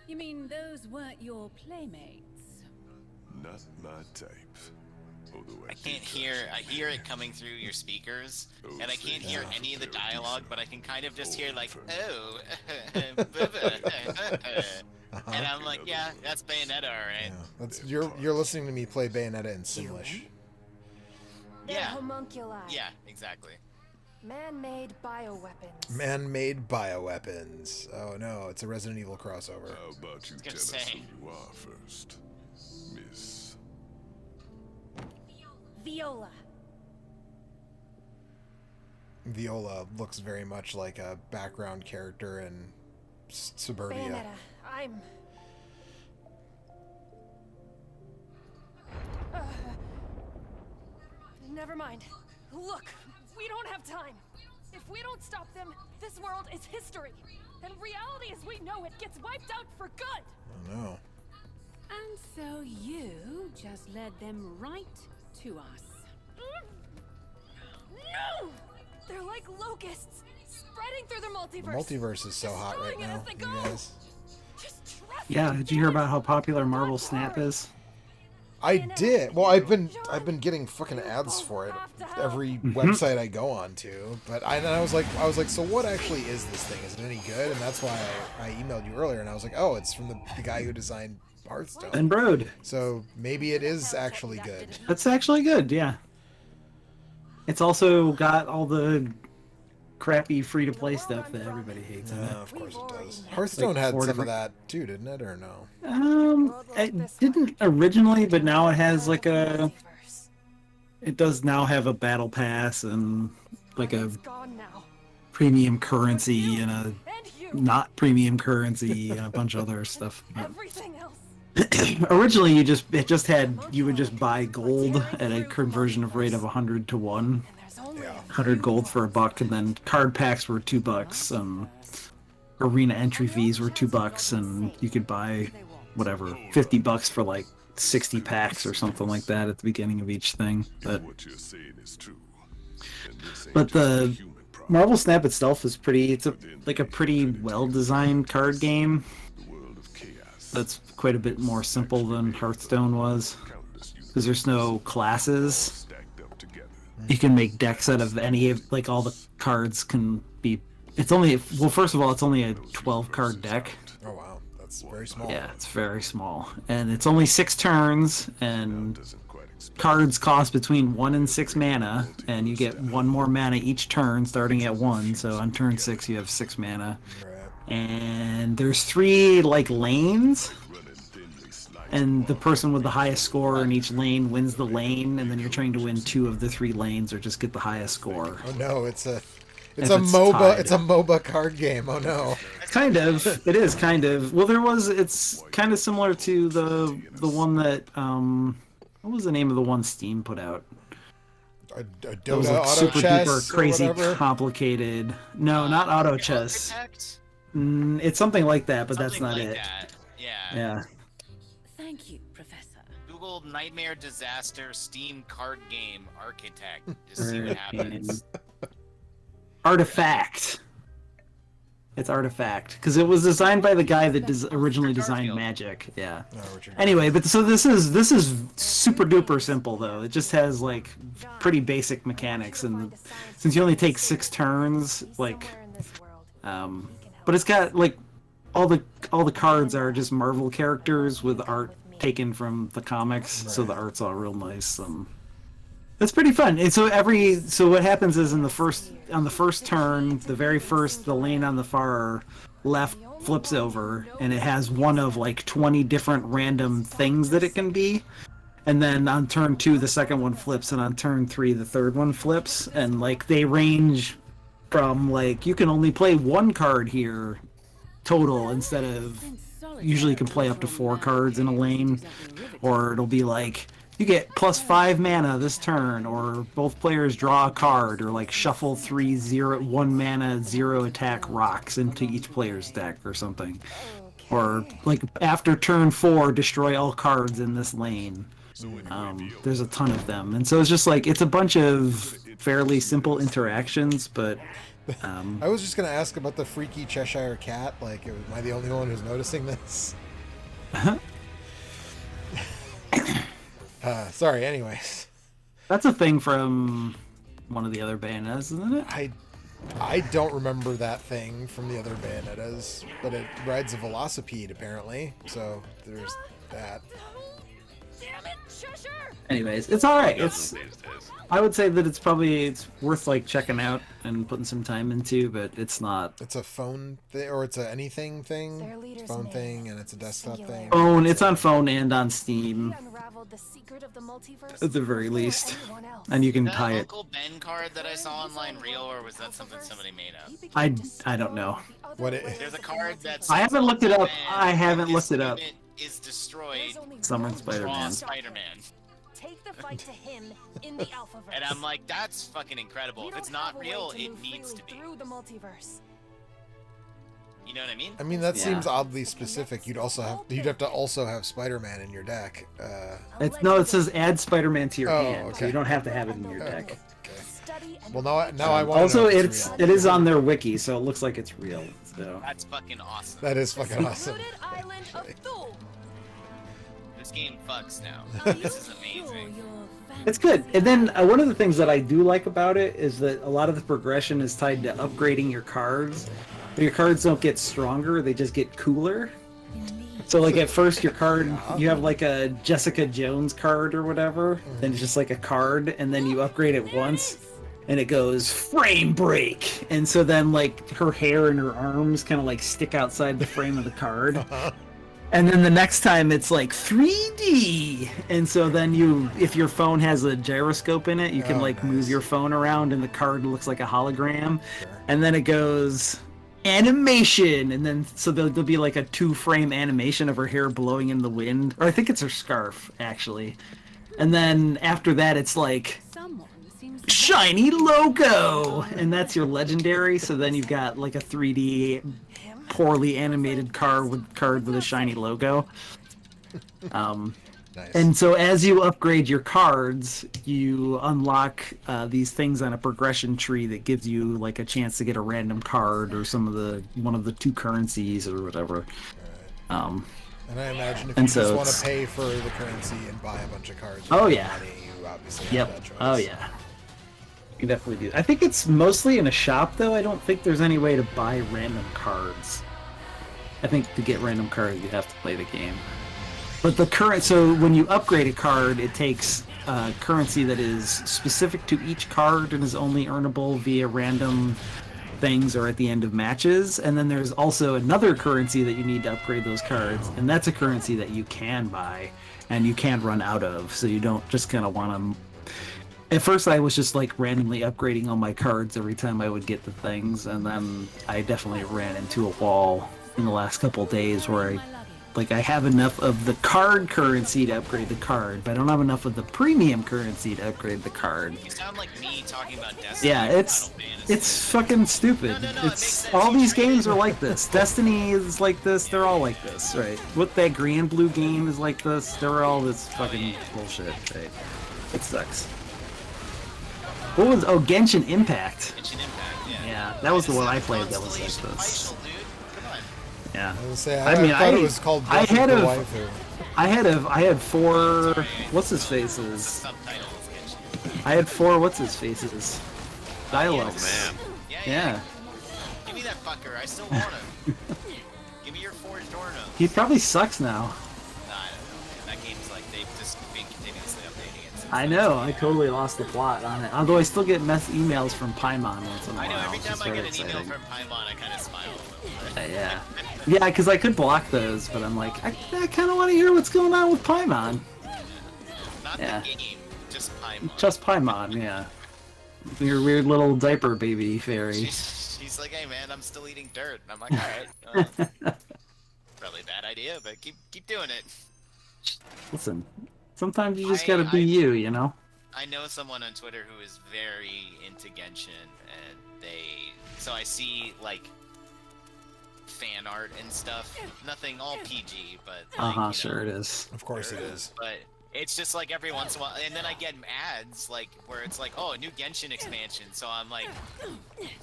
You mean those weren't your playmates? Not my type. Although I can't hear. I hear it coming through your speakers, and I can't hear any of the dialogue, but I can kind of just hear like, oh, and I'm like, yeah, that's Bayonetta, alright. Yeah, that's you're listening to me play Bayonetta in Simlish. They're Yeah. homunculi. Yeah, exactly. Man-made bioweapons. Man-made bioweapons. Oh no, it's a Resident Evil crossover. How about you tell gonna us say. who you are first, Miss? Viola. Viola looks very much like a background character in Suburbia. Bayonetta. I'm... Never mind. Look, we don't have time. If we don't stop them, this world is history. And reality as we know it gets wiped out for good. Oh no. And so you just led them right to us. No! They're like locusts, spreading through the multiverse. Multiverse is so hot right Destroying it now, as they you go. guys. Just trust Yeah, me, did you hear damn it. about how popular Marvel Good Snap lord. is? I did. Well, I've been getting fucking ads for it every website I go on to. But I was like, so what actually is this thing? Is it any good? And that's why I emailed you earlier, and I was like, oh, it's from the guy who designed Hearthstone. And Broad. So maybe it is actually good. That's actually good, yeah. It's also got all the crappy free-to-play stuff that everybody hates in it. Of course it does. Hearthstone had some of that too, didn't it, or no? It didn't originally, but now it has like a... It does now have a battle pass and like a premium currency and a not premium currency and a bunch of other stuff. Originally, you would just buy gold at a conversion rate of 100 to 1. 100 gold for $1, and then card packs were $2. Arena entry fees were $2, and you could buy whatever $50 for like 60 packs or something like that at the beginning of each thing. But the Marvel Snap itself is pretty. It's like a pretty well-designed card game. That's quite a bit more simple than Hearthstone was, because there's no classes. You can make decks out of any of, like, all the cards can be. It's only, well, first of all, it's only a 12-card deck. Oh wow, that's very small. Yeah, it's very small, and it's only 6 turns, and cards cost between 1 and 6 mana, and you get 1 more mana each turn, starting at 1. So on turn 6, you have 6 mana. And there's 3 like lanes, and the person with the highest score in each lane wins the lane, and then you're trying to win 2 of the 3 lanes or just get the highest score. Oh no, it's a MOBA. Tied. It's a MOBA card game. Oh no. Kind of. It is kind of. Well, it's kind of similar to the one that what was the name of the one Steam put out? A Dota was like auto super chess duper crazy complicated. No, not auto chess. It's something like that, but that's not it. Yeah. Thank you, Professor. Google Nightmare Disaster Steam card game architect to see what happens. Artifact. It's Artifact because it was designed by the guy that originally designed Magic. Yeah. Anyway, but so this is super duper simple though. It just has like pretty basic mechanics, and since you only take 6 turns, like, but it's got like all the cards are just Marvel characters with art taken from the comics, so the art's all real nice. It's pretty fun. And so what happens is on the first turn, the lane on the far left flips over, and it has one of like 20 different random things that it can be. And then on turn 2, the second one flips, and on turn 3, the third one flips, and like they range from like you can only play 1 card here total instead of usually you can play up to 4 cards in a lane, or it'll be like you get +5 mana this turn, or both players draw a card, or like shuffle 1 mana 0 attack rocks into each player's deck or something. Or like after turn 4, destroy all cards in this lane. There's a ton of them, and so it's just like it's a bunch of fairly simple interactions, but I was just gonna ask about the freaky Cheshire cat. Like, am I the only one who's noticing this? Sorry. Anyways, that's a thing from one of the other Bayonettas, isn't it? I don't remember that thing from the other Bayonettas, but it rides a velocipede apparently. So there's that. Damn it, Cheshire! Anyways, it's all right. I would say that it's worth like checking out and putting some time into, but it's not. It's a phone thing, or it's a anything thing. It's a phone thing, and it's a desktop thing. Phone. It's on phone and on Steam. At the very least, and you can tie it. Uncle Ben card that I saw online real, or was that something somebody made up? I don't know. There's a card that's. I haven't looked it up. I haven't looked it up. Is destroyed. Summon Spider-Man. Spider-Man. Take the fight to him in the Alphaverse. And I'm like, that's fucking incredible. If it's not real, it needs to be. Through the multiverse. You know what I mean? I mean, that seems oddly specific. You'd have to also have Spider-Man in your deck. It says add Spider-Man to your hand, okay. So you don't have to have it in your deck. Okay. Well, now I want. Also, it is on their wiki, so it looks like it's real. So that's fucking awesome. That is fucking awesome. This game fucks now. This is amazing. It's good. And then one of the things that I do like about it is that a lot of the progression is tied to upgrading your cards. But your cards don't get stronger; they just get cooler. So like at first your card, you have like a Jessica Jones card or whatever, then it's just like a card, and then you upgrade it once, and it goes frame break, and so then like her hair and her arms kind of like stick outside the frame of the card. And then the next time it's like 3D, and so then if your phone has a gyroscope in it, you can move your phone around, and the card looks like a hologram. And then it goes animation, and then so there'll be like a 2-frame animation of her hair blowing in the wind, or I think it's her scarf actually. And then after that, it's like shiny logo, and that's your legendary. So then you've got like a 3D poorly animated card with a shiny logo. Nice. And so as you upgrade your cards, you unlock these things on a progression tree that gives you like a chance to get a random card or one of the 2 currencies or whatever. And I imagine if and you so just want it's- to pay for the currency and buy a bunch of cards, Oh, with yeah. money, you obviously Yep. have that choice. Oh yeah. You can definitely do. I think it's mostly in a shop though. I don't think there's any way to buy random cards. I think to get random cards, you have to play the game. But so when you upgrade a card, it takes currency that is specific to each card and is only earnable via random things or at the end of matches. And then there's also another currency that you need to upgrade those cards, and that's a currency that you can buy and you can run out of. So you don't just kind of want to. At first, I was just like randomly upgrading all my cards every time I would get the things, and then I definitely ran into a wall in the last couple of days where I have enough of the card currency to upgrade the card, but I don't have enough of the premium currency to upgrade the card. You sound like me talking about Destiny. Yeah, and it's Final Fantasy. it's fucking stupid. No, it makes It's sense. all You these treat games it- are like this. Destiny is like this. They're all like this, right? What that green and blue game is like this. They're all this fucking bullshit, right? It sucks. What was Genshin Impact? Genshin Impact, yeah. Yeah, that was the one I Minus played that was like Constellation this. Vital, dude. Come on. Yeah. I was gonna say, I mean, thought it was called I Death of had the a- Waifu. I had 4 what's his The faces. subtitle is Genshin. I had 4 what's his faces. Dialogues. Man. Yeah. Give me that fucker. I still want him. Give me your Forged Orno. He probably sucks now. Nah, I don't know, man. That game's like, they've just been continuously updating it. Since I then. know, I totally lost the plot on it. Although I still get emails from Paimon once in a I while. know, every which time is I very get an email exciting. from Paimon, I kind of smile a little bit. Yeah. Yeah, because I could block those, but I'm like, I kind of want to hear what's going on with Paimon. Not Yeah. the game, just Paimon. Just Paimon, yeah. Your weird little diaper baby fairy. She's like, hey man, I'm still eating dirt. And I'm like, alright. Probably a bad idea, but keep doing it. Listen, sometimes you just I- gotta be I- you, you know? I know someone on Twitter who is very into Genshin, and so I see like fan art and stuff. Nothing all PG, but like, you know, Sure it is. Of course it is. But it's just like every once in a while, and then I get ads like where it's like, oh, a new Genshin expansion. So I'm like,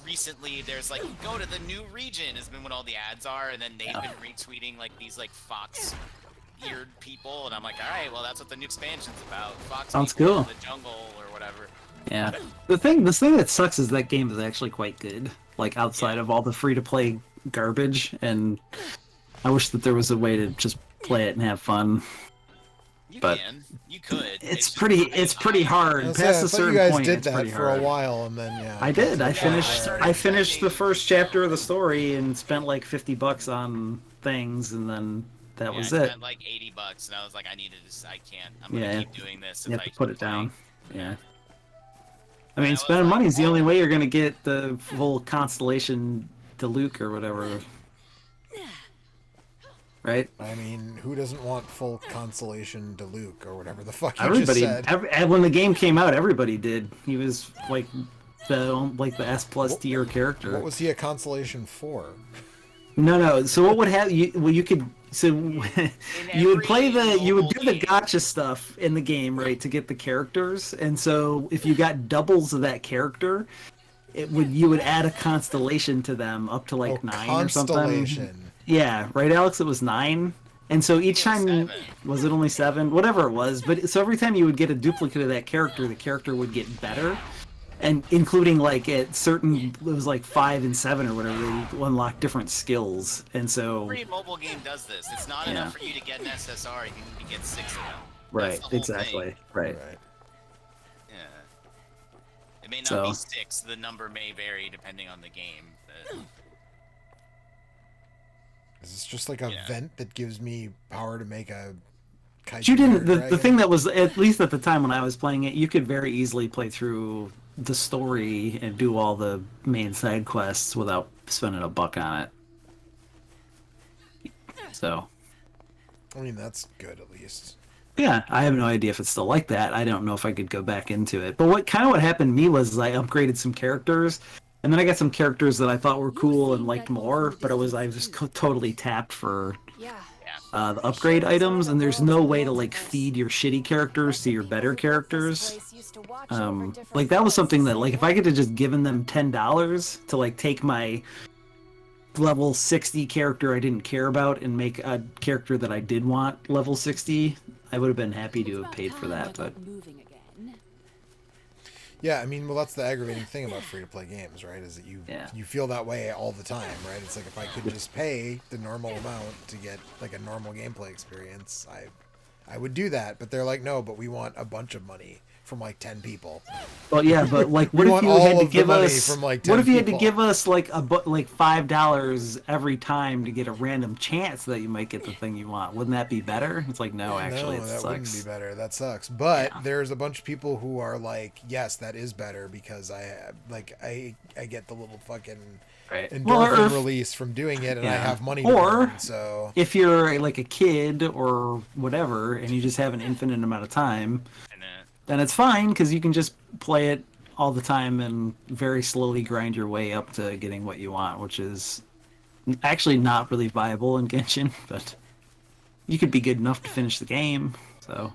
recently there's like, go to the new region has been what all the ads are, and then they've been retweeting like these like fox-eared people, and I'm like, all right, well that's what the new expansion's about. Fox Sounds people cool. in the jungle or whatever. Yeah. The thing that sucks is that game is actually quite good. Like outside of all the free-to-play garbage, and I wish that there was a way to just play it and have fun. You But you could. It's just pretty hard. I was Past saying, a I thought you certain guys point, did it's that pretty for hard. a while, and then yeah. I did. I Yeah. finished the first chapter of the story and spent like $50 on things, and then that was I it. spent like $80, and I was like, I need to. I can't. I'm gonna Yeah. keep doing this. You if have I to put keep it down. playing. Yeah. I mean, was spending like, money is the oh. only way you're gonna get the full constellation to Luke or whatever. Right? I mean, who doesn't want full consolation to Luke or whatever the fuck you Everybody. just said? When the game came out, everybody did. He was like the S plus tier character. What was he a consolation for? No. So what would happen? You could. So you would play you would do the game. gotcha stuff in the game, right, to get the characters. And so if you got doubles of that character, you would add a constellation to them up to like 9 or something. Constellation. Yeah, right, Alex. It was 9. And so each time, 7. was it only 7? Whatever it was. But so every time you would get a duplicate of that character, the character would get better. and including like at certain, it was like 5 and 7 or whatever, they unlock different skills, and so Every mobile game does this. It's not enough for you to get an SSR. You can get 6 of them. right, That's the whole exactly, thing. right. Yeah. It may not So- be 6. The number may vary depending on the game. But... Is this just like a vent that gives me power to make a But you didn't. The dragon? thing that was, at least at the time when I was playing it, you could very easily play through the story and do all the main side quests without spending a buck on it. So, I mean, that's good at least. yeah, I have no idea if it's still like that. I don't know if I could go back into it. But what happened to me was I upgraded some characters, and then I got some characters that I thought were cool and liked more, but I was just totally tapped for the upgrade items, and there's no way to like feed your shitty characters to your better characters. Like that was something that like if I could have just given them $10 to like take my level 60 character I didn't care about and make a character that I did want level 60, I would have been happy to have paid for that. But Yeah, I mean, well, that's the aggravating thing about free-to-play games, right? Is that you feel that way all the time, right? It's like if I could just pay the normal amount to get like a normal gameplay experience, I would do that. But they're like, no, but we want a bunch of money from like 10 people. Well, yeah, but like, what We if want you all had to of the give money us? from, like, What 10 if you had to people. give us like like $5 every time to get a random chance that you might get the thing you want? Wouldn't that be better? It's like, no, actually, no, it that wouldn't sucks. be better. That sucks. But there's a bunch of people who are like, yes, that is better because I get the little fucking Right. endorphin Well, or- release from doing it, and I Yeah. have money to Or- burn, so If you're like a kid or whatever, and you just have an infinite amount of time, then it's fine because you can just play it all the time and very slowly grind your way up to getting what you want, which is actually not really viable in Genshin, but you could be good enough to finish the game. So,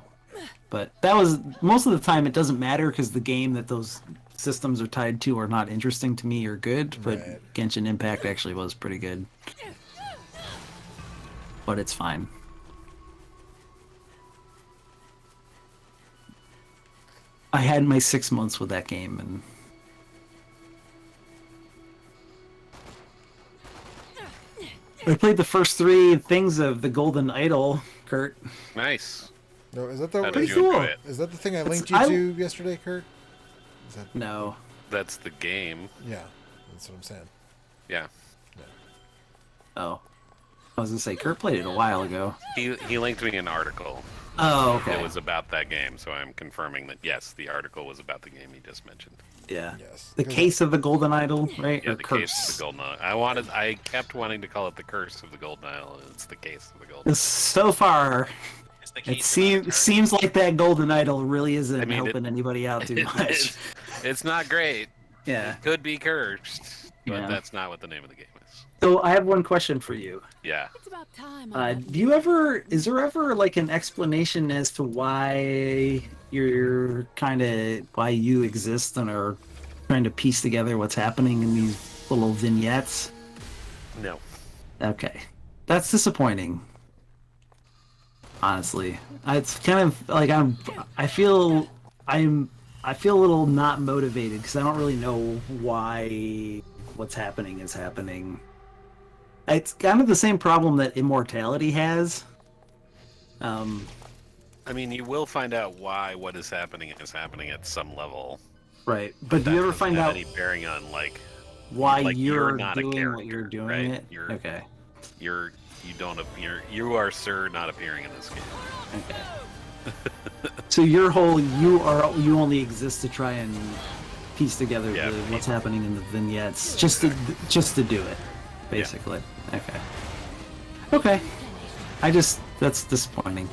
but that was most of the time. It doesn't matter because the game that those systems are tied to are not interesting to me or good. But Right. Genshin Impact actually was pretty good, but it's fine. I had my 6 months with that game, and I played the first 3 things of the Golden Idol, Kurt. Nice. No, is that the How did Pretty you cool. enjoy it? is that the thing I That's- linked you I- to yesterday, Kurt? Is that No. That's the game. yeah? That's what I'm saying. Yeah. Oh. I was gonna say, Kurt played it a while ago. He linked me an article. Oh, okay. It was about that game, so I'm confirming that yes, the article was about the game he just mentioned. Yeah. Yes. The Case of the Golden Idol, right? Yeah, Or the Curse. case of the Golden Idol. I kept wanting to call it the Curse of the Golden Idol, and it's the case of the Golden. So far, It's the it case seems like that Golden Idol really isn't I mean, helping anybody out too much. It's not great. Yeah. It could be cursed, but Yeah. that's not what the name of the game is. So I have one question for you. Yeah. It's about time. Is there ever like an explanation as to why why you exist and are trying to piece together what's happening in these little vignettes? No. Okay. That's disappointing. Honestly. It's kind of like I feel a little not motivated because I don't really know why what's happening is happening. It's kind of the same problem that Immortality has. I mean, you will find out why what is happening at some level. Right. But do That you ever doesn't find have out any bearing on why like, you're not a doing character, what you're doing right? it? Okay. you don't appear. You are Sir not appearing in this game. Okay. So you only exist to try and piece together Yeah, what's happening in the vignettes, just to do it, basically. Okay. Okay. That's disappointing,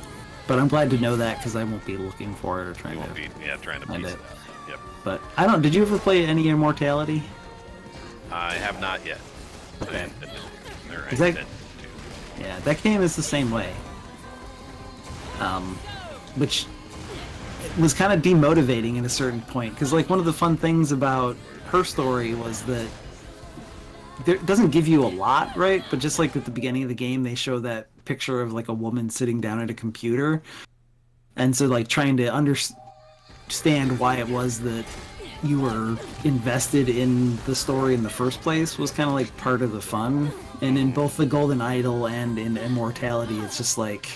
but I'm glad to know that because I won't be looking for it or trying You to. won't be trying to find piece it. it out. Yep. But I don't. Did you ever play any Immortality? I have not yet. Okay. Or I Is that- intend to. Yeah, that game is the same way. Which was kind of demotivating at a certain point because like one of the fun things about her story was that it doesn't give you a lot, right? But just like at the beginning of the game, they show that picture of like a woman sitting down at a computer, and so like trying to understand why it was that you were invested in the story in the first place was kind of like part of the fun. And in both the Golden Idol and in Immortality, it's just like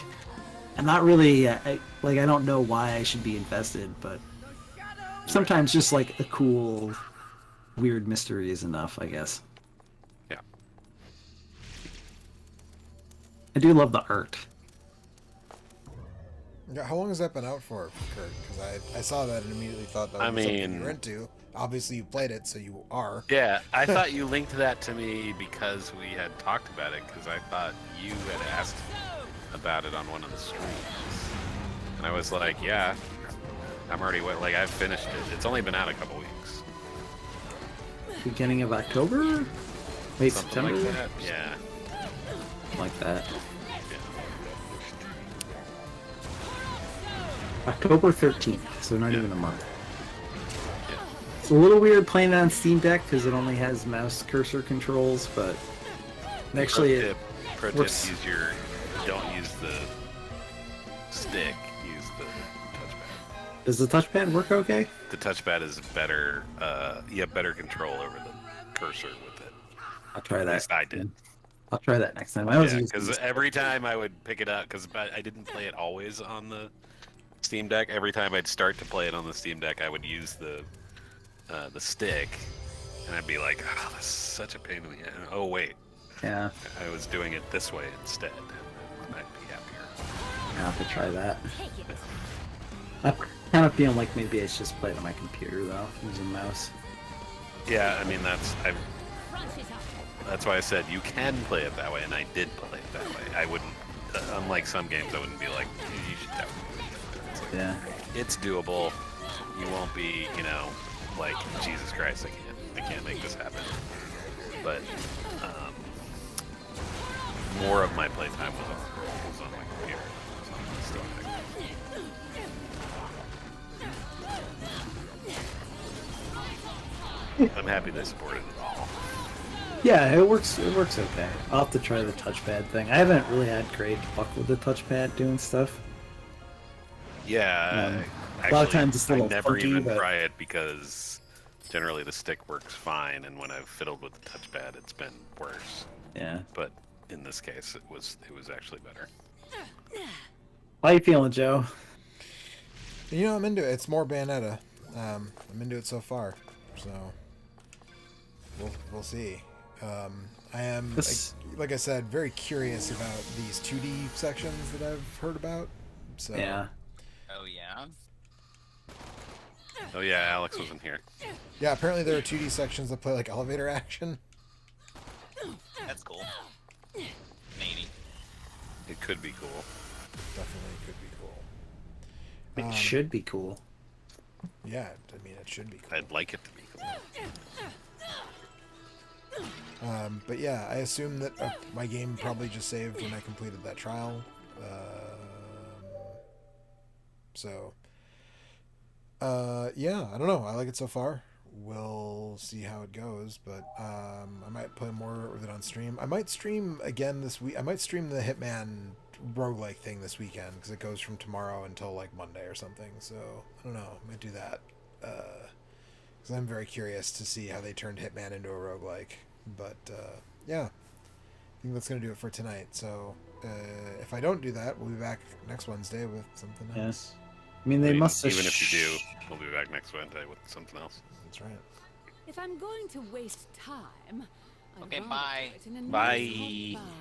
I'm not really I don't know why I should be invested, but sometimes just like a cool, weird mystery is enough, I guess. Yeah. I do love the art. Yeah, how long has that been out for, Kurt? Because I saw that and immediately thought that was I something mean- you were into. Obviously, you played it, so you are. Yeah, I thought you linked that to me because we had talked about it, because I thought you had asked about it on one of the streams. And I was like, yeah, I'm already, like, I've finished it. It's only been out a couple weeks. Beginning of October? Late Something September? like that. Yeah. Like that. Yeah. October 13th, so not Yeah. even a month. Yeah. It's a little weird playing it on Steam Deck because it only has mouse cursor controls, but actually Pro tip, works. don't use the stick, use the touchpad. Does the touchpad work okay? The touchpad is better, you have better control over the cursor with it. I'll try At that. least I did. I'll try that next time. I was Yeah, using because every time I would pick it up, because I didn't play it always on the Steam Deck. Every time I'd start to play it on the Steam Deck, I would use the stick, and I'd be like, "Oh, this is such a pain in the ass." Oh wait, yeah, I was doing it this way instead, and I'd be happier. I'll have to try that. I'm kind of feeling like maybe I should just play it on my computer though, using mouse. Yeah, I mean that's why I said you can play it that way, and I did play it that way. I wouldn't, unlike some games, I wouldn't be like, you should definitely do that. It's like, Yeah. it's doable. You won't be, like, Jesus Christ, I can't make this happen. But more of my playtime was on my computer. It was on the Steam Deck. I'm happy they supported it all. Yeah, it works. It works okay. I'll have to try the touchpad thing. I haven't really had great luck with the touchpad doing stuff. Yeah, a lot of times it's a I little never funky, even but- try it because generally the stick works fine, and when I've fiddled with the touchpad, it's been worse. Yeah. But in this case, it was actually better. How you feeling, Joe? I'm into it. It's more Bayonetta. I'm into it so far, so we'll see. I am, like I said, very curious about these 2D sections that I've heard about. So Yeah. Oh yeah. Oh yeah, Alex wasn't here. yeah, apparently there are 2D sections that play like elevator action. That's cool. Maybe. It could be cool. Definitely could be cool. It should be cool. Yeah, I mean it should be cool. I'd like it to be cool. But yeah, I assume that my game probably just saved when I completed that trial. Yeah, I don't know. I like it so far. We'll see how it goes, but I might play more of it on stream. I might stream again this week. I might stream the Hitman roguelike thing this weekend because it goes from tomorrow until like Monday or something. So I don't know. I might do that because I'm very curious to see how they turned Hitman into a roguelike. But yeah, I think that's gonna do it for tonight. So if I don't do that, we'll be back next Wednesday with something else. Yes. I mean, they Even- must have. Even if you do, we'll be back next Wednesday with something else. That's right. If I'm going to waste time, I'd Okay, rather bye. do it in a Bye. nice hot bath.